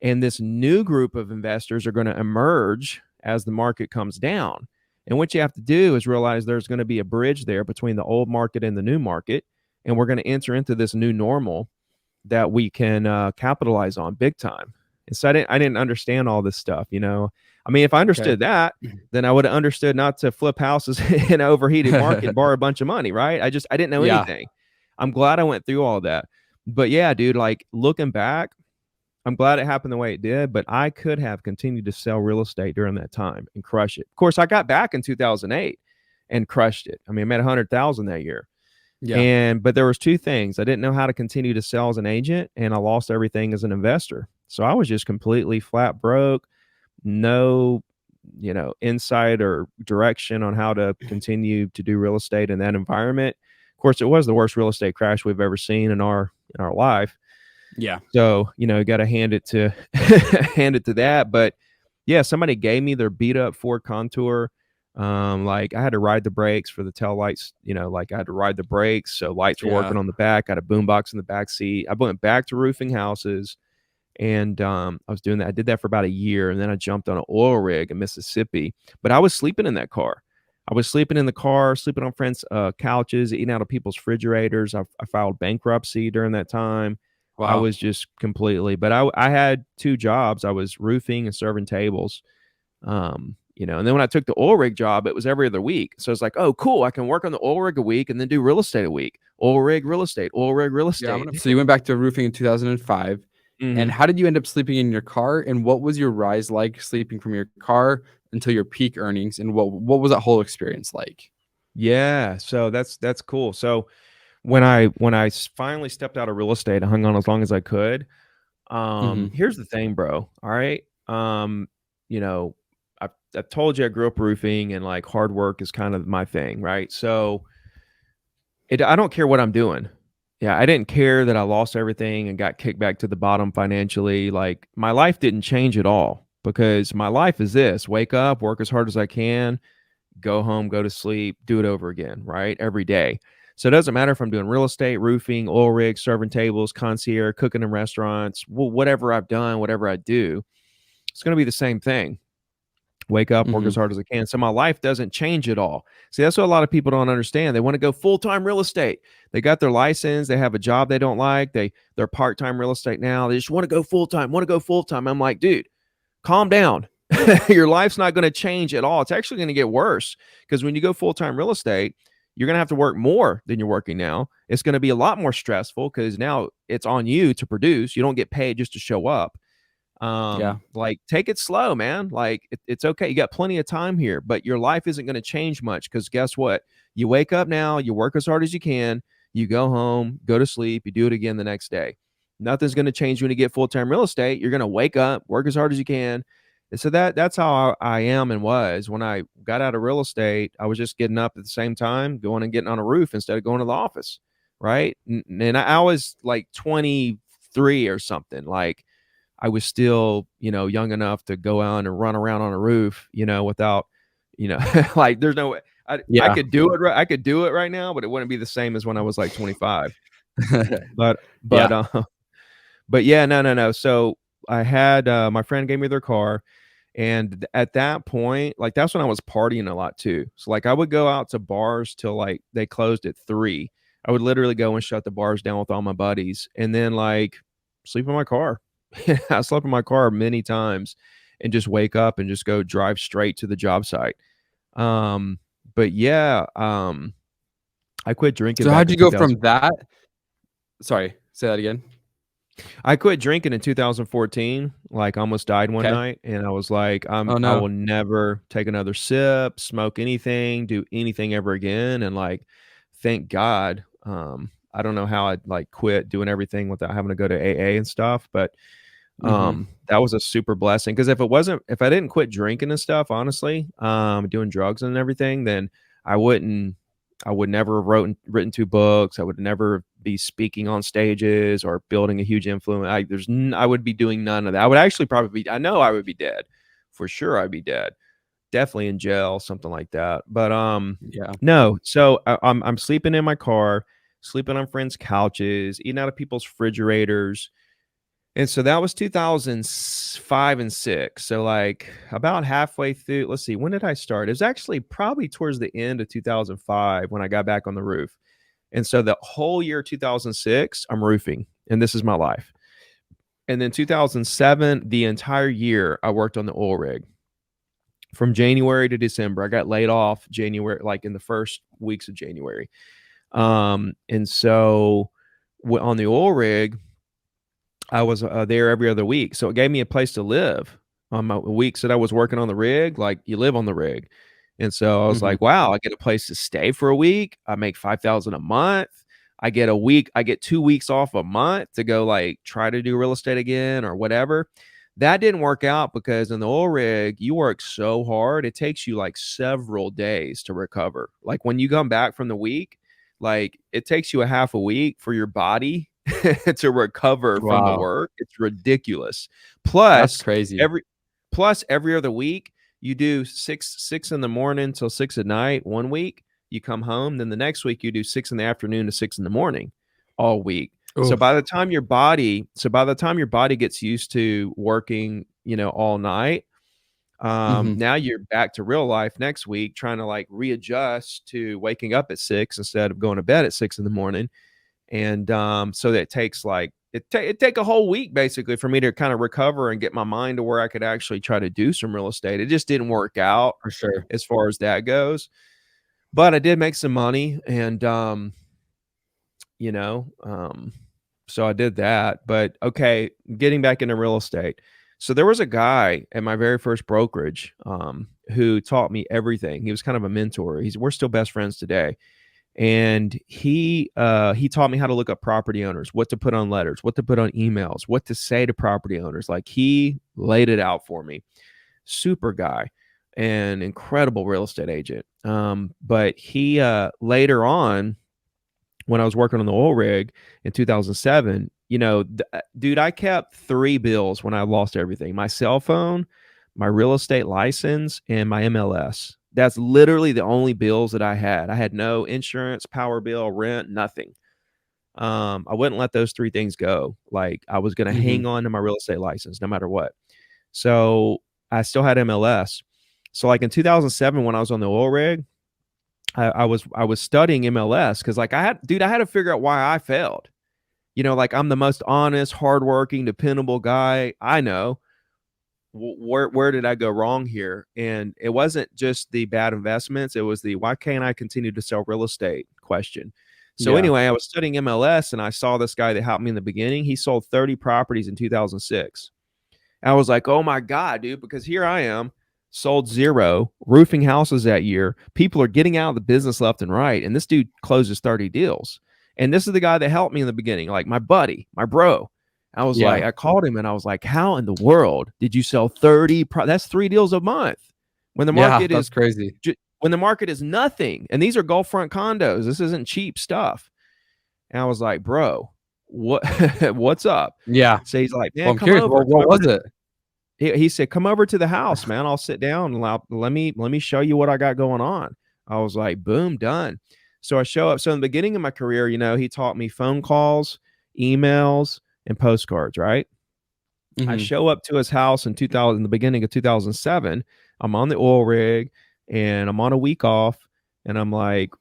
and this new group of investors are going to emerge as the market comes down. And what you have to do is realize there's going to be a bridge there between the old market and the new market, and we're going to enter into this new normal that we can capitalize on big time. And so I didn't understand all this stuff. I mean, if I
Okay.
understood that, then I would have understood not to flip houses in an overheated market and borrow a bunch of money, right? I didn't know
Yeah.
anything. I'm glad I went through all that. But yeah, dude, like looking back, I'm glad it happened the way it did, but I could have continued to sell real estate during that time and crush it. Of course, I got back in 2008 and crushed it. I mean, I made 100,000 that year.
Yeah.
But there was two things. I didn't know how to continue to sell as an agent, and I lost everything as an investor. So I was just completely flat broke, no, insight or direction on how to continue to do real estate in that environment. Of course, it was the worst real estate crash we've ever seen in our life.
Yeah.
So, you got to hand it to hand it to that. But yeah, somebody gave me their beat up Ford Contour. Like I had to ride the brakes for the tail lights, like I had to ride the brakes. So lights were
Yeah.
working on the back. I had a boombox in the back seat. I went back to roofing houses, and I was doing that. I did that for about a year, and then I jumped on an oil rig in Mississippi. But I was sleeping in that car. I was sleeping in the car, sleeping on friends' couches, eating out of people's refrigerators. I filed bankruptcy during that time. I
Wow.
was just completely, but I had two jobs. I was roofing and serving tables. And then when I took the oil rig job, it was every other week. So it's like, oh, cool. I can work on the oil rig a week and then do real estate a week. Oil rig, real estate, oil rig, real
Yeah.
estate.
So you went back to roofing in 2005. And
Hmm.
how did you end up sleeping in your car? And what was your rise like sleeping from your car until your peak earnings? And what was that whole experience like?
Yeah. So that's cool. So when I finally stepped out of real estate, I hung on as long as I could.
Hmm.
Here's the thing, bro. All right. You know, I've told you I grew up roofing, and like hard work is kind of my thing, right? So I don't care what I'm doing. Yeah, I didn't care that I lost everything and got kicked back to the bottom financially. Like my life didn't change at all, because my life is this: wake up, work as hard as I can, go home, go to sleep, do it over again, right? Every day. So it doesn't matter if I'm doing real estate, roofing, oil rigs, serving tables, concierge, cooking in restaurants, whatever I've done, whatever I do, it's going to be the same thing. Wake up, work as
Hmm.
hard as I can. So my life doesn't change at all. See, that's what a lot of people don't understand. They want to go full-time real estate. They got their license, they have a job they don't like, they're part-time real estate now. They just want to go full-time, want to go full-time. I'm like, dude, calm down. Your life's not going to change at all. It's actually going to get worse, because when you go full-time real estate, you're going to have to work more than you're working now. It's going to be a lot more stressful, because now it's on you to produce. You don't get paid just to show up.
Yeah.
Like take it slow, man. Like it's okay. You got plenty of time here, but your life isn't going to change much, because guess what? You wake up now, you work as hard as you can, you go home, go to sleep, you do it again the next day. Nothing's going to change when you get full-time real estate. You're going to wake up, work as hard as you can. And so that's how I am and was when I got out of real estate. I was just getting up at the same time, going and getting on a roof instead of going to the office, right? And I was like 23 or something. Like I was still, young enough to go out and run around on a roof, without, like there's no way I
Yeah.
could do it. I could do it right now, but it wouldn't be the same as when I was like 25. But, but,
Yeah.
uh, but yeah, no, no, no. So I had, my friend gave me their car. And at that point, like that's when I was partying a lot too. So like I would go out to bars till like they closed at 3. I would literally go and shut the bars down with all my buddies, and then like sleep in my car. I slept in my car many times, and just wake up and just go drive straight to the job site. Um, but yeah, I quit drinking
So
back
how'd
in
you go
2000.
from that? Sorry, say that again.
I quit drinking in 2014, like almost died one
Okay.
night, and I was like,
Oh
I
no.
will never take another sip, smoke anything, do anything ever again. And like, thank God. I don't know how I'd like quit doing everything without having to go to AA and stuff, but
Mm-hmm.
that was a super blessing. Because if I didn't quit drinking and stuff, honestly, doing drugs and everything, then I wouldn't, I would never have written two books. I would never be speaking on stages or building a huge influence. I would be doing none of that. I would actually probably be, I know I would be dead for sure. I'd be dead, definitely in jail, something like that. But
Yeah.
no. So I'm sleeping in my car, sleeping on friends' couches, eating out of people's refrigerators, and so that was 2005 and 6. So like about halfway through, let's see, when did I start? It was actually probably towards the end of 2005 when I got back on the roof. And so the whole year 2006, I'm roofing, and this is my life. And then 2007, the entire year, I worked on the oil rig from January to December. I got laid off January, like in the first weeks of January. And so on the oil rig, I was there every other week, so it gave me a place to live on my weeks that I was working on the rig. Like you live on the rig, and so I was
Mm-hmm.
like, "Wow, I get a place to stay for a week. I make 5,000 a month. I get a week. I get 2 weeks off a month to go like try to do real estate again or whatever." That didn't work out because in the oil rig, you work so hard. It takes you like several days to recover. Like when you come back from the week, like it takes you a half a week for your body to recover from the
Wow.
work. It's ridiculous.
That's
Plus
crazy.
every every other week you do six in the morning till 6 at night. One week you come home, then the next week you do 6 in the afternoon to 6 in the morning all week. So
Oof.
by the time your body gets used to working, all night,
Mm-hmm.
now you're back to real life next week, trying to like readjust to waking up at 6 instead of going to bed at 6 in the morning. And so that takes like it take a whole week basically for me to kind of recover and get my mind to where I could actually try to do some real estate. It just didn't work out
For sure.
as far as that goes, but I did make some money, and you know um so I did that. But okay, getting back into real estate, so there was a guy at my very first brokerage who taught me everything. He was kind of a mentor. We're still best friends today, and he taught me how to look up property owners, what to put on letters, what to put on emails, what to say to property owners. Like he laid it out for me. Super guy, an incredible real estate agent. But he later on, when I was working on the oil rig in 2007, dude, I kept three bills when I lost everything: my cell phone, my real estate license, and my MLS. That's literally the only bills that I had. I had no insurance, power bill, rent, nothing. I wouldn't let those three things go. Like I was going to
Mm-hmm.
hang on to my real estate license no matter what. So I still had MLS. So like in 2007, when I was on the oil rig, I was studying MLS because like I had to figure out why I failed. Like I'm the most honest, hardworking, dependable guy I know. Where did I go wrong here? And it wasn't just the bad investments; it was the why can't I continue to sell real estate question. So
Yeah.
anyway, I was studying MLS and I saw this guy that helped me in the beginning. He sold 30 properties in 2006. I was like, oh my God, dude, because here I am, sold zero, roofing houses that year. People are getting out of the business left and right. And this dude closes 30 deals. And this is the guy that helped me in the beginning, like my buddy, my bro.
Yeah.
I called him and I was like, how in the world did you sell 30? That's 3 deals a month when the
Yeah.
market
That's
is
crazy.
when the market is nothing. And these are Gulf front condos. This isn't cheap stuff. And I was like, bro, what what's up?
Yeah.
So he's like,
Well,
man,
I'm curious. What was it?
he said, come over to the house, man. I'll sit down and let me show you what I got going on. I was like, boom, done. So I show up. So in the beginning of my career, he taught me phone calls, emails, and postcards, right? I
Mm-hmm.
show up to his house in the beginning of 2007. I'm on the oil rig and I'm on a week off, and I'm like,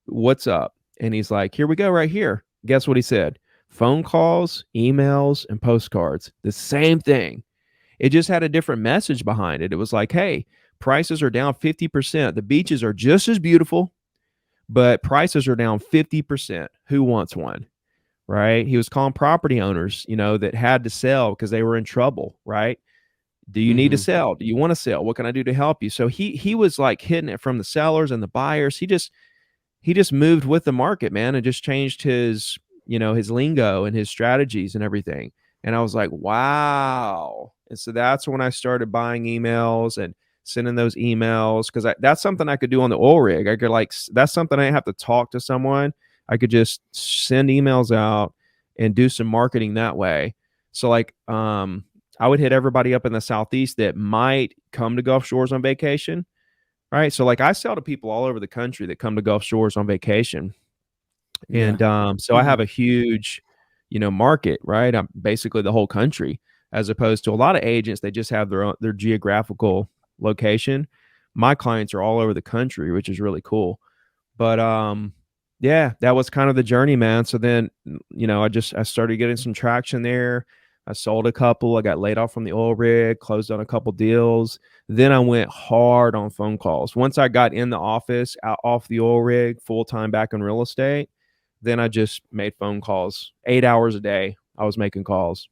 what's up? And he's like, here we go, right here. Guess what he said? Phone calls, emails, and postcards. The same thing. It just had a different message behind it. It was like, hey, Prices are down 50%. The beaches are just as beautiful, but prices are down 50%. Who wants one? Right? He was calling property owners, that had to sell because they were in trouble, right? Do you need to
Mhm.
sell? Do you want to sell? What can I do to help you? So he was like hitting it from the sellers and the buyers. He just moved with the market, man, and just changed his lingo and his strategies and everything. And I was like, wow. And so that's when I started buying emails and sending those emails, because that's something I could do on the oil rig. I could that's something I didn't have to talk to someone. I could just send emails out and do some marketing that way. So I would hit everybody up in the Southeast that might come to Gulf Shores on vacation. Right. So I sell to people all over the country that come to Gulf Shores on vacation.
Yeah.
And so I have a huge, market, right? I'm basically the whole country, as opposed to a lot of agents, they just have their geographical location. My clients are all over the country, which is really cool. But yeah, that was kind of the journey, man. So then, I started getting some traction there. I sold a couple. I got laid off from the oil rig, closed on a couple deals. Then I went hard on phone calls. Once I got in the office, out off the oil rig, full time back in real estate, then I just made phone calls 8 hours a day. I was making calls.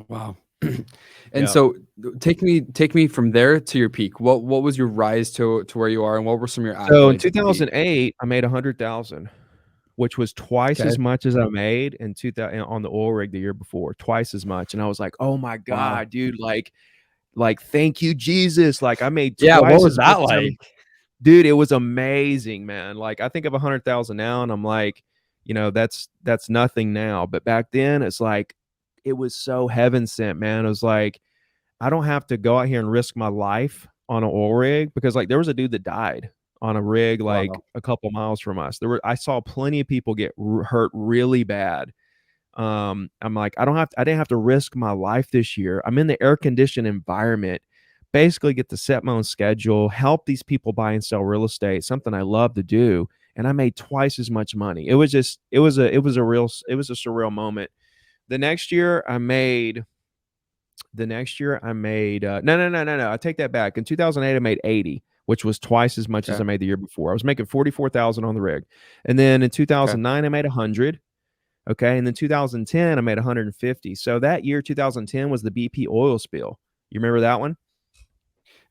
Wow. And
Yeah.
so take me from there to your peak. What was your rise to where you are, and what were some of your
So in
accolades at the peak?
2008, I made 100,000, which was twice
Okay.
as much as I made in 2000 on the oil rig the year before, twice as much. And I was like, "Oh my
Wow.
god, dude, thank you Jesus. I made
Yeah, what
twice
was
as much
that
as
like?
dude, it was amazing, man. I think of 100,000 now and I'm like, that's nothing now, but back then it's like it was so heaven sent, man. It was like I don't have to go out here and risk my life on an oil rig, because there was a dude that died on a rig
Wow.
a couple miles from us. I saw plenty of people get hurt really bad. I'm like, I didn't have to risk my life this year. I'm in the air conditioned environment, basically get to set my own schedule, help these people buy and sell real estate, something I love to do. And I made twice as much money. It was just, it was a surreal moment. The next year I made no, no, no, no, no. I take that back. In 2008, I made 80, which was twice as much as I
Okay.
made the year before. I was making 44,000 on the rig. And then in
Okay.
2009, I made 100. Okay. And then 2010, I made 150. So that year, 2010, was the BP oil spill. You remember that one?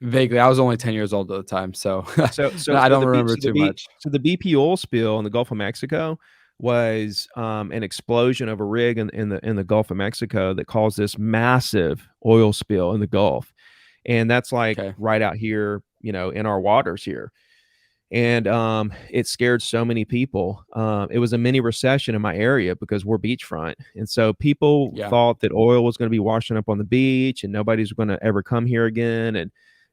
Vaguely. I was only 10 years old at the time, so
So, so,
I
so
don't
the B,
remember
so the
too
B,
much.
so the BP oil spill in the Gulf of Mexico was an explosion of a rig in the Gulf of Mexico that caused this massive oil spill in the Gulf, and that's
Okay.
right out here, in our waters here. And it scared so many people. It was a mini recession in my area because we're beachfront, and so people
Yeah.
thought that oil was going to be washing up on the beach, and nobody's going to ever come here again, and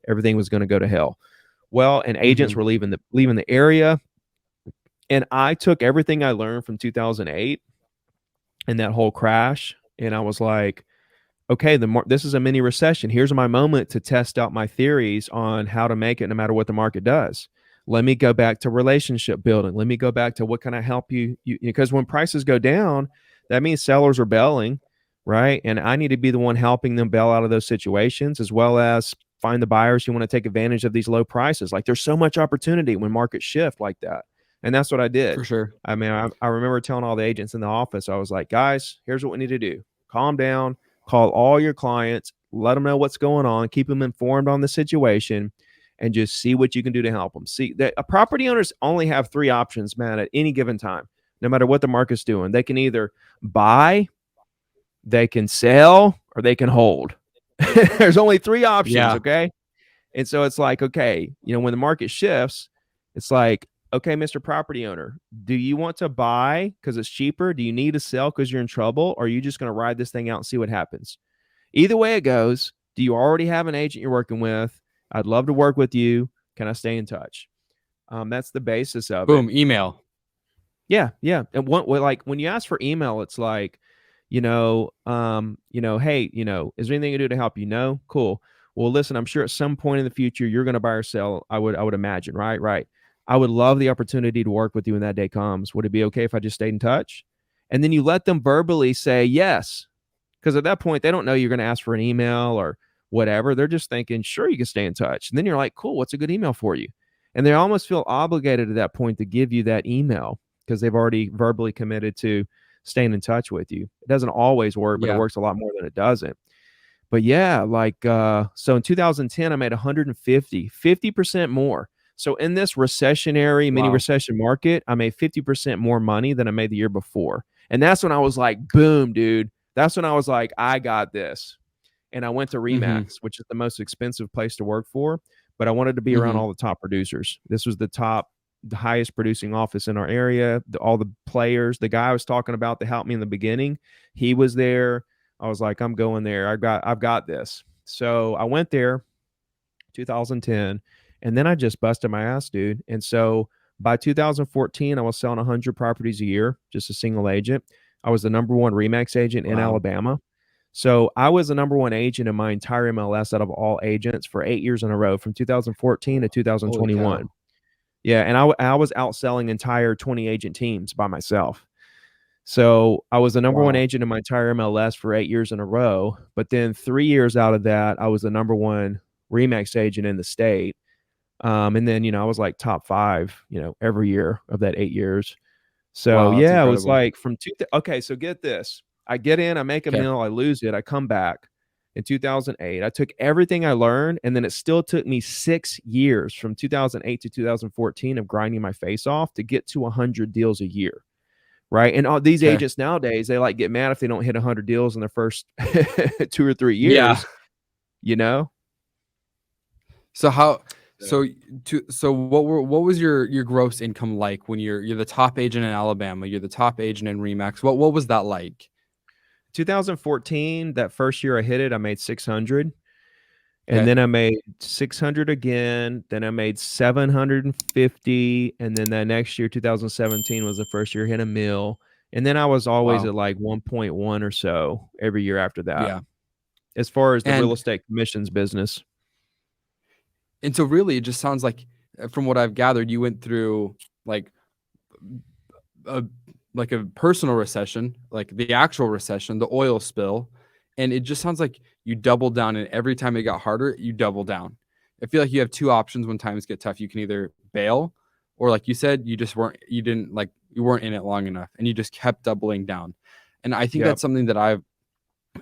everything was going to go to hell. Well, and agents
Mhm.
were leaving the area, and I took everything I learned from 2008 and that whole crash, and I was like, okay, this is a mini recession. Here's my moment to test out my theories on how to make it no matter what the market does. Let me go back to relationship building. Let me go back to what can I help you, because when prices go down, that means sellers are bailing, right? And I need to be the one helping them bail out of those situations, as well as find the buyers who want to take advantage of these low prices. There's so much opportunity when markets shift like that. And that's what I did.
For sure.
I mean, I remember telling all the agents in the office, I was like, guys, here's what we need to do. Calm down, call all your clients, let them know what's going on, keep them informed on the situation, and just see what you can do to help them. See that property owners only have three options, man, at any given time, no matter what the market's doing. They can either buy, they can sell, or they can hold. There's only three options,
Yeah.
okay? And so it's like, okay, when the market shifts, it's like, okay, Mr. Property Owner, do you want to buy because it's cheaper? Do you need to sell because you're in trouble? Or are you just going to ride this thing out and see what happens? Either way it goes, do you already have an agent you're working with? I'd love to work with you. Can I stay in touch? That's the basis of it.
Boom, email.
Yeah, yeah. And when you ask for email, it's like, hey, is there anything I do to help you? No, cool. Well, listen, I'm sure at some point in the future you're going to buy or sell. I would imagine, right? Right. I would love the opportunity to work with you when that day comes. Would it be okay if I just stayed in touch? And then you let them verbally say yes, because at that point they don't know you're going to ask for an email or whatever. They're just thinking, sure, you can stay in touch. And then you're like, cool, what's a good email for you? And they almost feel obligated at that point to give you that email because they've already verbally committed to staying in touch with you. It doesn't always work, but it
Yeah.
works a lot more than it doesn't. But yeah, like so in 2010 I made 50% more. So in this recessionary mini
Wow.
recession market, I made 50% more money than I made the year before. And that's when I was like, boom, dude. That's when I was like, I got this. And I went to
Mhm.
Remax, which is the most expensive place to work for, but I wanted to be around
Mhm.
all the top producers. This was the highest producing office in our area. All the players, the guy I was talking about that helped me in the beginning, he was there. I was like, I'm going there. I've got this. So I went there 2010, and then I just busted my ass, dude. And so by 2014, I was selling 100 properties a year, just a single agent. I was the number one Remax agent in
Wow.
Alabama. So I was the number one agent in my entire MLS out of all agents for 8 years in a row, from 2014 to
Holy cow.
2021. Yeah, and I was outselling entire 20 agent teams by myself. So I was the number one
Wow.
agent in my entire MLS for 8 years in a row. But then 3 years out of that, I was the number one Remax agent in the state. And then, I was like top five, every year of that 8 years. So
Wow, that's
yeah, it was
incredible.
like okay, so get this. I get in, I make a
Okay.
meal, I lose it, I come back in 2008. I took everything I learned, and then it still took me 6 years from 2008 to 2014 of grinding my face off to get to 100 deals a year. Right. And all these
Okay.
agents nowadays, they like get mad if they don't hit 100 deals in their first 2 or 3 years,
Yeah.
you know?
So how
So
so what was your gross income like when you're the top agent in Alabama, you're the top agent in Remax? What was that like?
2014, that first year I hit it, I made 600. And
Okay.
then I made 600 again. Then I made 750. And then that next year, 2017, was the first year I hit a mill. And then I was always
Wow.
at like 1.1 or so every year after that,
Yeah.
as far as the real
And
estate commissions business.
so really it just sounds like from what I've gathered, you went through like a like a personal recession, like the actual recession, the oil spill, and it just sounds like you doubled down, and every time it got harder, you double down. I feel like you have two options when times get tough. You can either bail, or like you said, you weren't in it long enough, and you just kept doubling down. And I think
Yep.
that's something that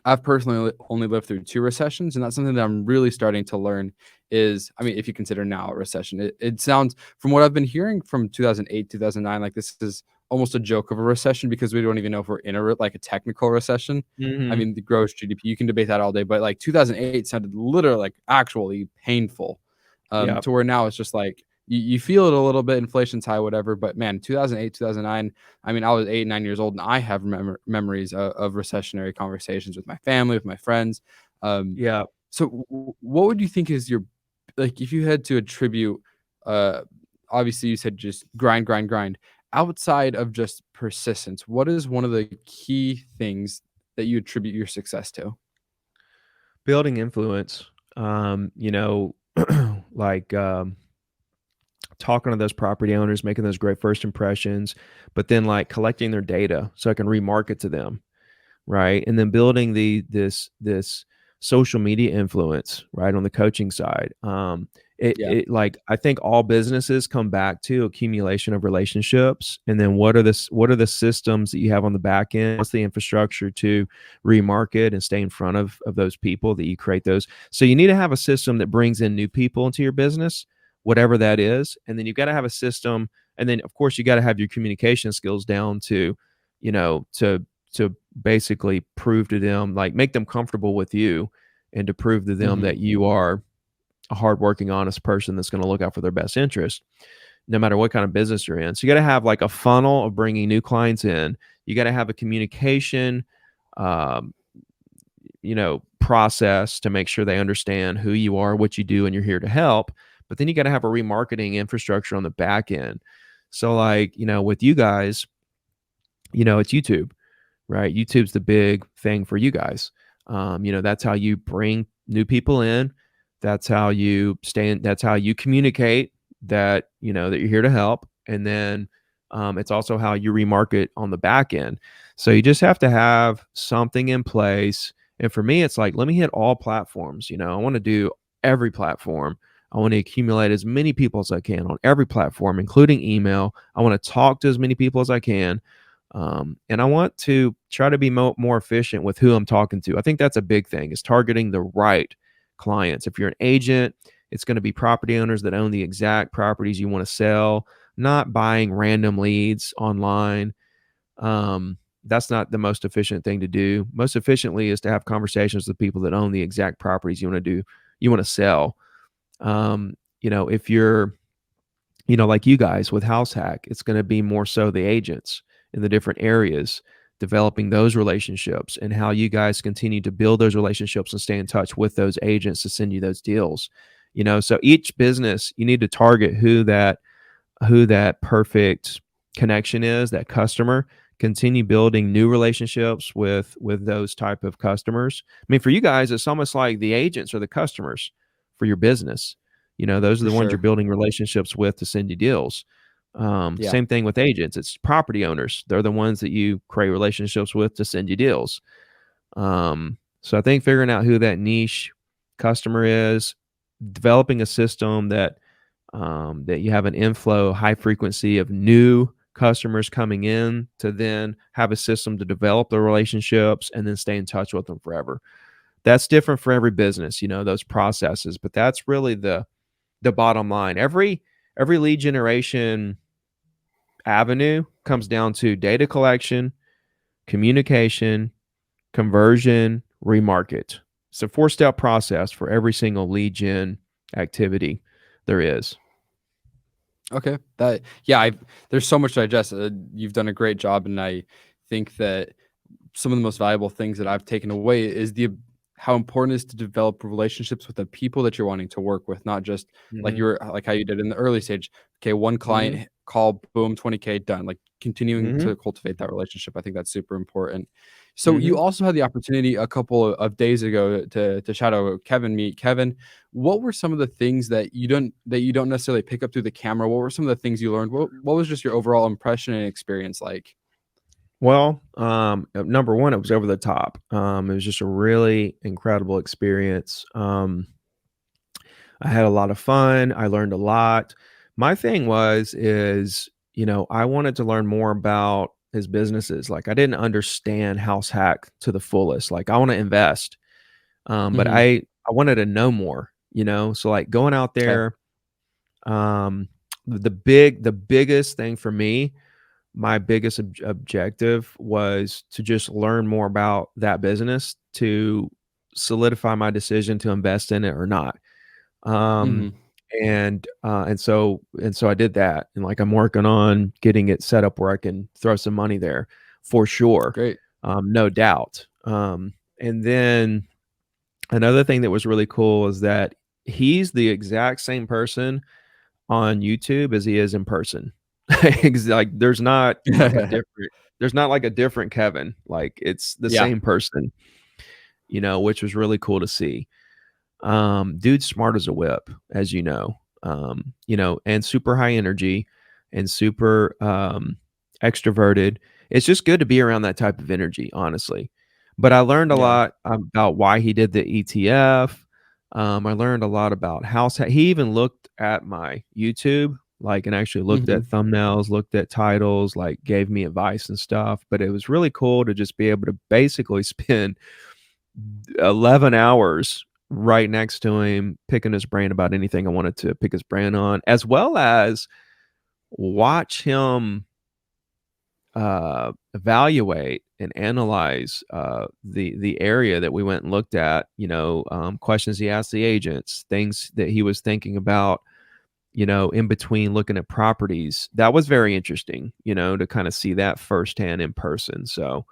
I've personally only lived through two recessions, and that's something that I'm really starting to learn is, I mean, if you consider now a recession, it sounds from what I've been hearing from 2008, 2009, like this is almost a joke of a recession because we don't even know if we're in like a technical recession. I
Hmm.
mean, the gross GDP, you can debate that all day, but like 2008 sounded literally like actually painful,
Yep.
to where now it's just like you feel it a little bit, inflation's high, whatever. But man, 2008, 2009, I mean, I was 8, 9 years old, and I have memories of recessionary conversations with my family, with my friends. Um,
Yep.
so, what would you think is your like if you had to attribute? Uh, Obviously, you said just grind, grind, grind. Outside of just persistence, what is one of the key things that you attribute your success to?
Building influence. You know, like talking to those property owners, making those great first impressions, but then like collecting their data so I can remarket to them, right? And then building this social media influence, right, on the coaching side.
Yeah.
It like I think all businesses come back to accumulation of relationships, and then what are the systems that you have on the back end? What's the infrastructure to remarket and stay in front of those people that you create those? So you need to have a system that brings in new people into your business, whatever that is, and then you've got to have a system, and then of course you got to have your communication skills down to, you know, to basically prove to them, like make them comfortable with you, and to prove to them
Hmm.
that you are a hardworking, honest person that's going to look out for their best interest, no matter what kind of business you're in. So you got to have like a funnel of bringing new clients in. You got to have a communication, um, process to make sure they understand who you are, what you do, and you're here to help. But then you got to have a remarketing infrastructure on the back end. So, like, with you guys, it's YouTube, right? YouTube's the big thing for you guys. That's how you bring new people in. That's how you stay in. That's how you communicate that, that you're here to help. And then it's also how you remarket on the back end. So you just have to have something in place. And for me, it's like, let me hit all platforms. I want to do every platform. I want to accumulate as many people as I can on every platform, including email. I want to talk to as many people as I can. And I want to try to be more efficient with who I'm talking to. I think that's a big thing, is targeting the right clients. If you're an agent, it's going to be property owners that own the exact properties you want to sell, not buying random leads online. That's not the most efficient thing to do. Most efficiently is to have conversations with people that own the exact properties you want to sell. If you're, like you guys with House Hack, it's going to be more so the agents in the different areas, developing those relationships, and how you guys continue to build those relationships and stay in touch with those agents to send you those deals. So each business, you need to target who that perfect connection is, that customer. Continue building new relationships with those type of customers. I mean, for you guys, it's almost like the agents are the customers for your business. Those are
For
the ones you're
sure.
building relationships with to send you deals.
Yeah.
Same thing with agents. It's property owners. They're the ones that you create relationships with to send you deals. So I think figuring out who that niche customer is, developing a system that you have an inflow, high frequency of new customers coming in, to then have a system to develop the relationships and then stay in touch with them forever. That's different for every business, those processes, but that's really the bottom line. Every lead generation avenue comes down to data collection, communication, conversion, remarket. It's a 4-step process for every single lead gen activity there is.
Okay. There's so much to digest. You've done a great job, and I think that some of the most valuable things that I've taken away is the how important it is to develop relationships with the people that you're wanting to work with, not just
Mhm.
like how you did in the early stage. Okay, one
Mhm.
client call, boom, 20K done. Like continuing
Mhm.
to cultivate that relationship. I think that's super important. So you
Mhm.
also had the opportunity a couple of days ago to shadow Kevin, meet Kevin. What were some of the things that you don't necessarily pick up through the camera? What were some of the things you learned? What was just your overall impression and experience like?
Well, number one, it was over the top. It was just a really incredible experience. I had a lot of fun. I learned a lot. My thing is, I wanted to learn more about his businesses. Like, I didn't understand House Hack to the fullest. Like, I want to invest, but
Mhm.
I wanted to know more. So like going out
'Kay.
there, um, the biggest thing for me, my biggest objective was to just learn more about that business to solidify my decision to invest in it or not. Um,
Mhm.
and so I did that, and like I'm working on getting it set up where I can throw some money there for sure,
Great.
no doubt. And then another thing that was really cool is that he's the exact same person on YouTube as he is in person. Like there's not like a different Kevin. Like it's the
Yeah.
same person, which was really cool to see. Dude's smart as a whip, as and super high energy and super extroverted. It's just good to be around that type of energy, honestly. But I learned a
Yeah.
lot about why he did the ETF. I learned a lot about he even looked at my YouTube, like, and actually looked at
Mhm.
thumbnails, looked at titles, like gave me advice and stuff. But it was really cool to just be able to basically spend 11 hours right next to him, picking his brain about anything I wanted to pick his brain on, as well as watch him evaluate and analyze the area that we went and looked at. Questions he asked the agents, things that he was thinking about. In between looking at properties, that was very interesting. To kind of see that firsthand in person. So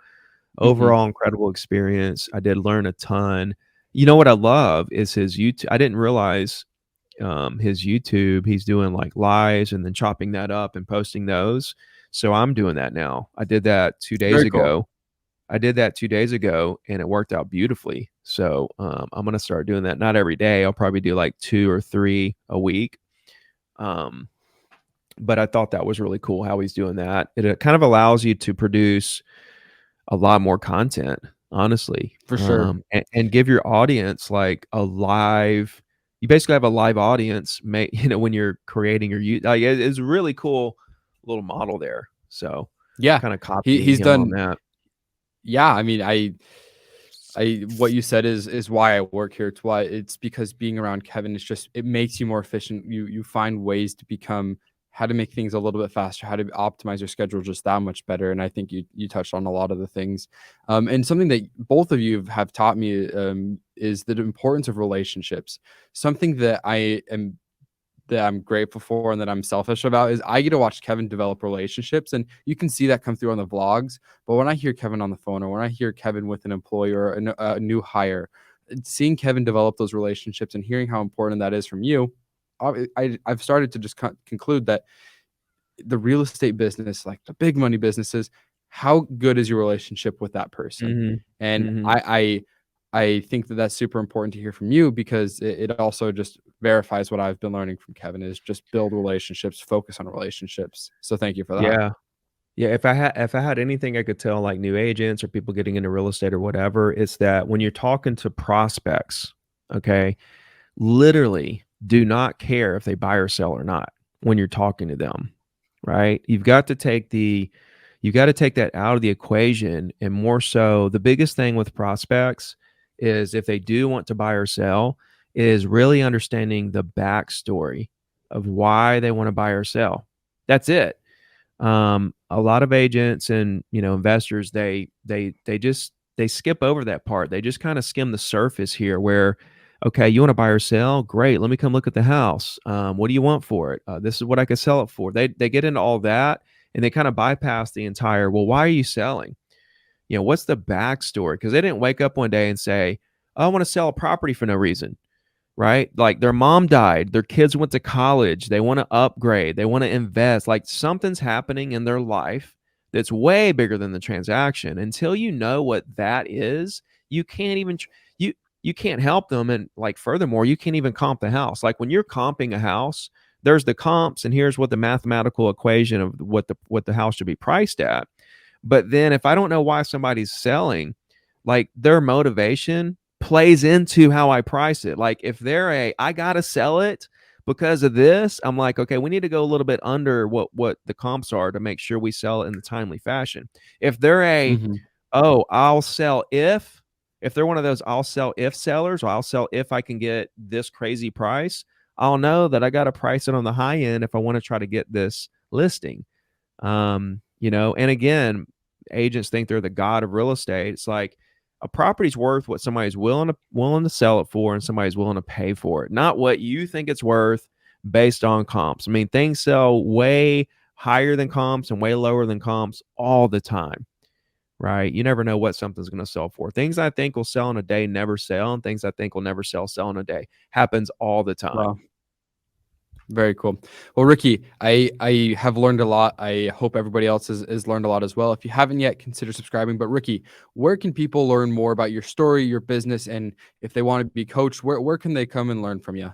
Mhm.
overall, incredible experience. I did learn a ton. You know what I love is his YouTube. I didn't realize his YouTube. He's doing like lives and then chopping that up and posting those. So I'm doing that now. I did that 2 days
Very cool.
ago. I did that 2 days ago, and it worked out beautifully. So I'm gonna start doing that. Not every day. I'll probably do like 2 or 3 a week. Um, but I thought that was really cool how he's doing that. It kind of allows you to produce a lot more content. honestly.
For sure.
And give your audience like a live, you basically have a live audience, when you're creating your, like, it's a really cool little model there. So
Yeah.
kind of
He
copying
he's
him on
done
that.
yeah, I mean, I what you said is why I work here. It's because being around Kevin is just it makes you more efficient. You find ways to become how to make things a little bit faster, how to optimize your schedule just that much better. And I think you touched on a lot of the things. And something that both of you have taught me is the importance of relationships. Something that I'm grateful for and that I'm selfish about is I get to watch Kevin develop relationships, and you can see that come through on the vlogs. But when I hear Kevin on the phone, or when I hear Kevin with an employee or a new hire, seeing Kevin develop those relationships and hearing how important that is from you, I've started to just conclude that the real estate business, like the big money businesses, how good is your relationship with that person?
Hmm.
And
Hmm.
I think that that's super important to hear from you because it also just verifies what I've been learning from Kevin is just build relationships, focus on relationships. So thank you for that.
Yeah. Yeah, if I had anything I could tell like new agents or people getting into real estate or whatever, it's that when you're talking to prospects, okay, literally do not care if they buy or sell or not when you're talking to them, right? You got to take that out of the equation, and more so the biggest thing with prospects is if they do want to buy or sell is really understanding the backstory of why they want to buy or sell. That's it. A lot of agents and investors, they skip over that part. They just kind of skim the surface here where, okay, you want to buy or sell, great, let me come look at the house. What do you want for it? This is what I could sell it for. They get into all that, and they kind of bypass the entire, well, why are you selling? What's the backstory? Because they didn't wake up one day and say, oh, I want to sell a property for no reason, right? Like their mom died, their kids went to college, they want to upgrade, they want to invest. Like something's happening in their life that's way bigger than the transaction. Until you know what that is, you can't even you can't help them. And like furthermore, you can't even comp the house. Like when you're comping a house, there's the comps, and here's what the mathematical equation of what the house should be priced at. But then if I don't know why somebody's selling, like their motivation plays into how I price it. Like if I gotta sell it because of this, I'm like, okay, we need to go a little bit under what the comps are to make sure we sell it in the timely fashion. If they're
Hmm.
oh, I'll sell if they're one of those I'll sell if sellers, or I'll sell if I can get this crazy price, I'll know that I got to price it on the high end if I want to try to get this listing. And again, agents think they're the god of real estate. It's like a property's worth what somebody's willing to sell it for, and somebody's willing to pay for it, not what you think it's worth based on comps. I mean, things sell way higher than comps and way lower than comps all the time, right? You never know what something's going to sell for. Things I think will sell in a day never sell, and things I think will never sell in a day. Happens all the
Wow.
time.
Very cool. Well, Ricky, I have learned a lot. I hope everybody else has learned a lot as well. If you haven't yet, consider subscribing. But Ricky, where can people learn more about your story, your business, and if they want to be coached, where can they come and learn from you?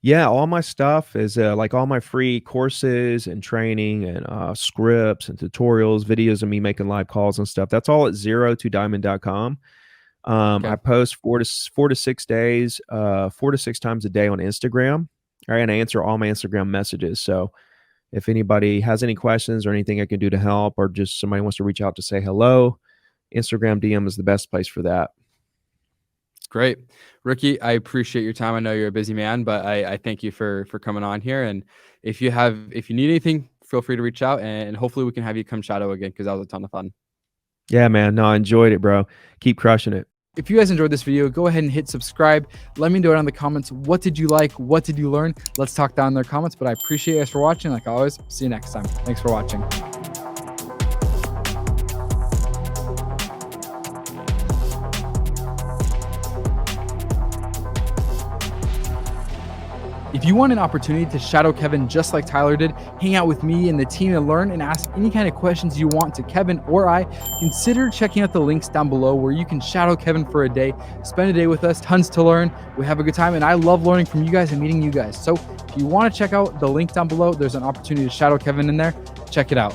Yeah, all my stuff is like all my free courses and training and scripts and tutorials, videos of me making live calls and stuff. That's all at 0 to diamond.com. I
Okay.
post 4 to 6 days, 4 to 6 times a day on Instagram. All right, and I answer all my Instagram messages. So if anybody has any questions or anything I can do to help, or just somebody wants to reach out to say hello, Instagram DM is the best place for that.
Great. Ricky, I appreciate your time. I know you're a busy man, but I thank you for coming on here. And if you need anything, feel free to reach out, and hopefully we can have you come shadow again because that was a ton of fun.
Yeah, man. No, I enjoyed it, bro. Keep crushing it.
If you guys enjoyed this video, go ahead and hit subscribe. Let me know down in the comments, what did you like? What did you learn? Let's talk down in the comments, but I appreciate you guys for watching. Like always, see you next time. Thanks for watching. If you want an opportunity to shadow Kevin just like Tyler did, hang out with me and the team and learn and ask any kind of questions you want to Kevin or I, consider checking out the links down below where you can shadow Kevin for a day, spend a day with us, tons to learn. We have a good time, and I love learning from you guys and meeting you guys. So if you want to check out the link down below, there's an opportunity to shadow Kevin in there. Check it out.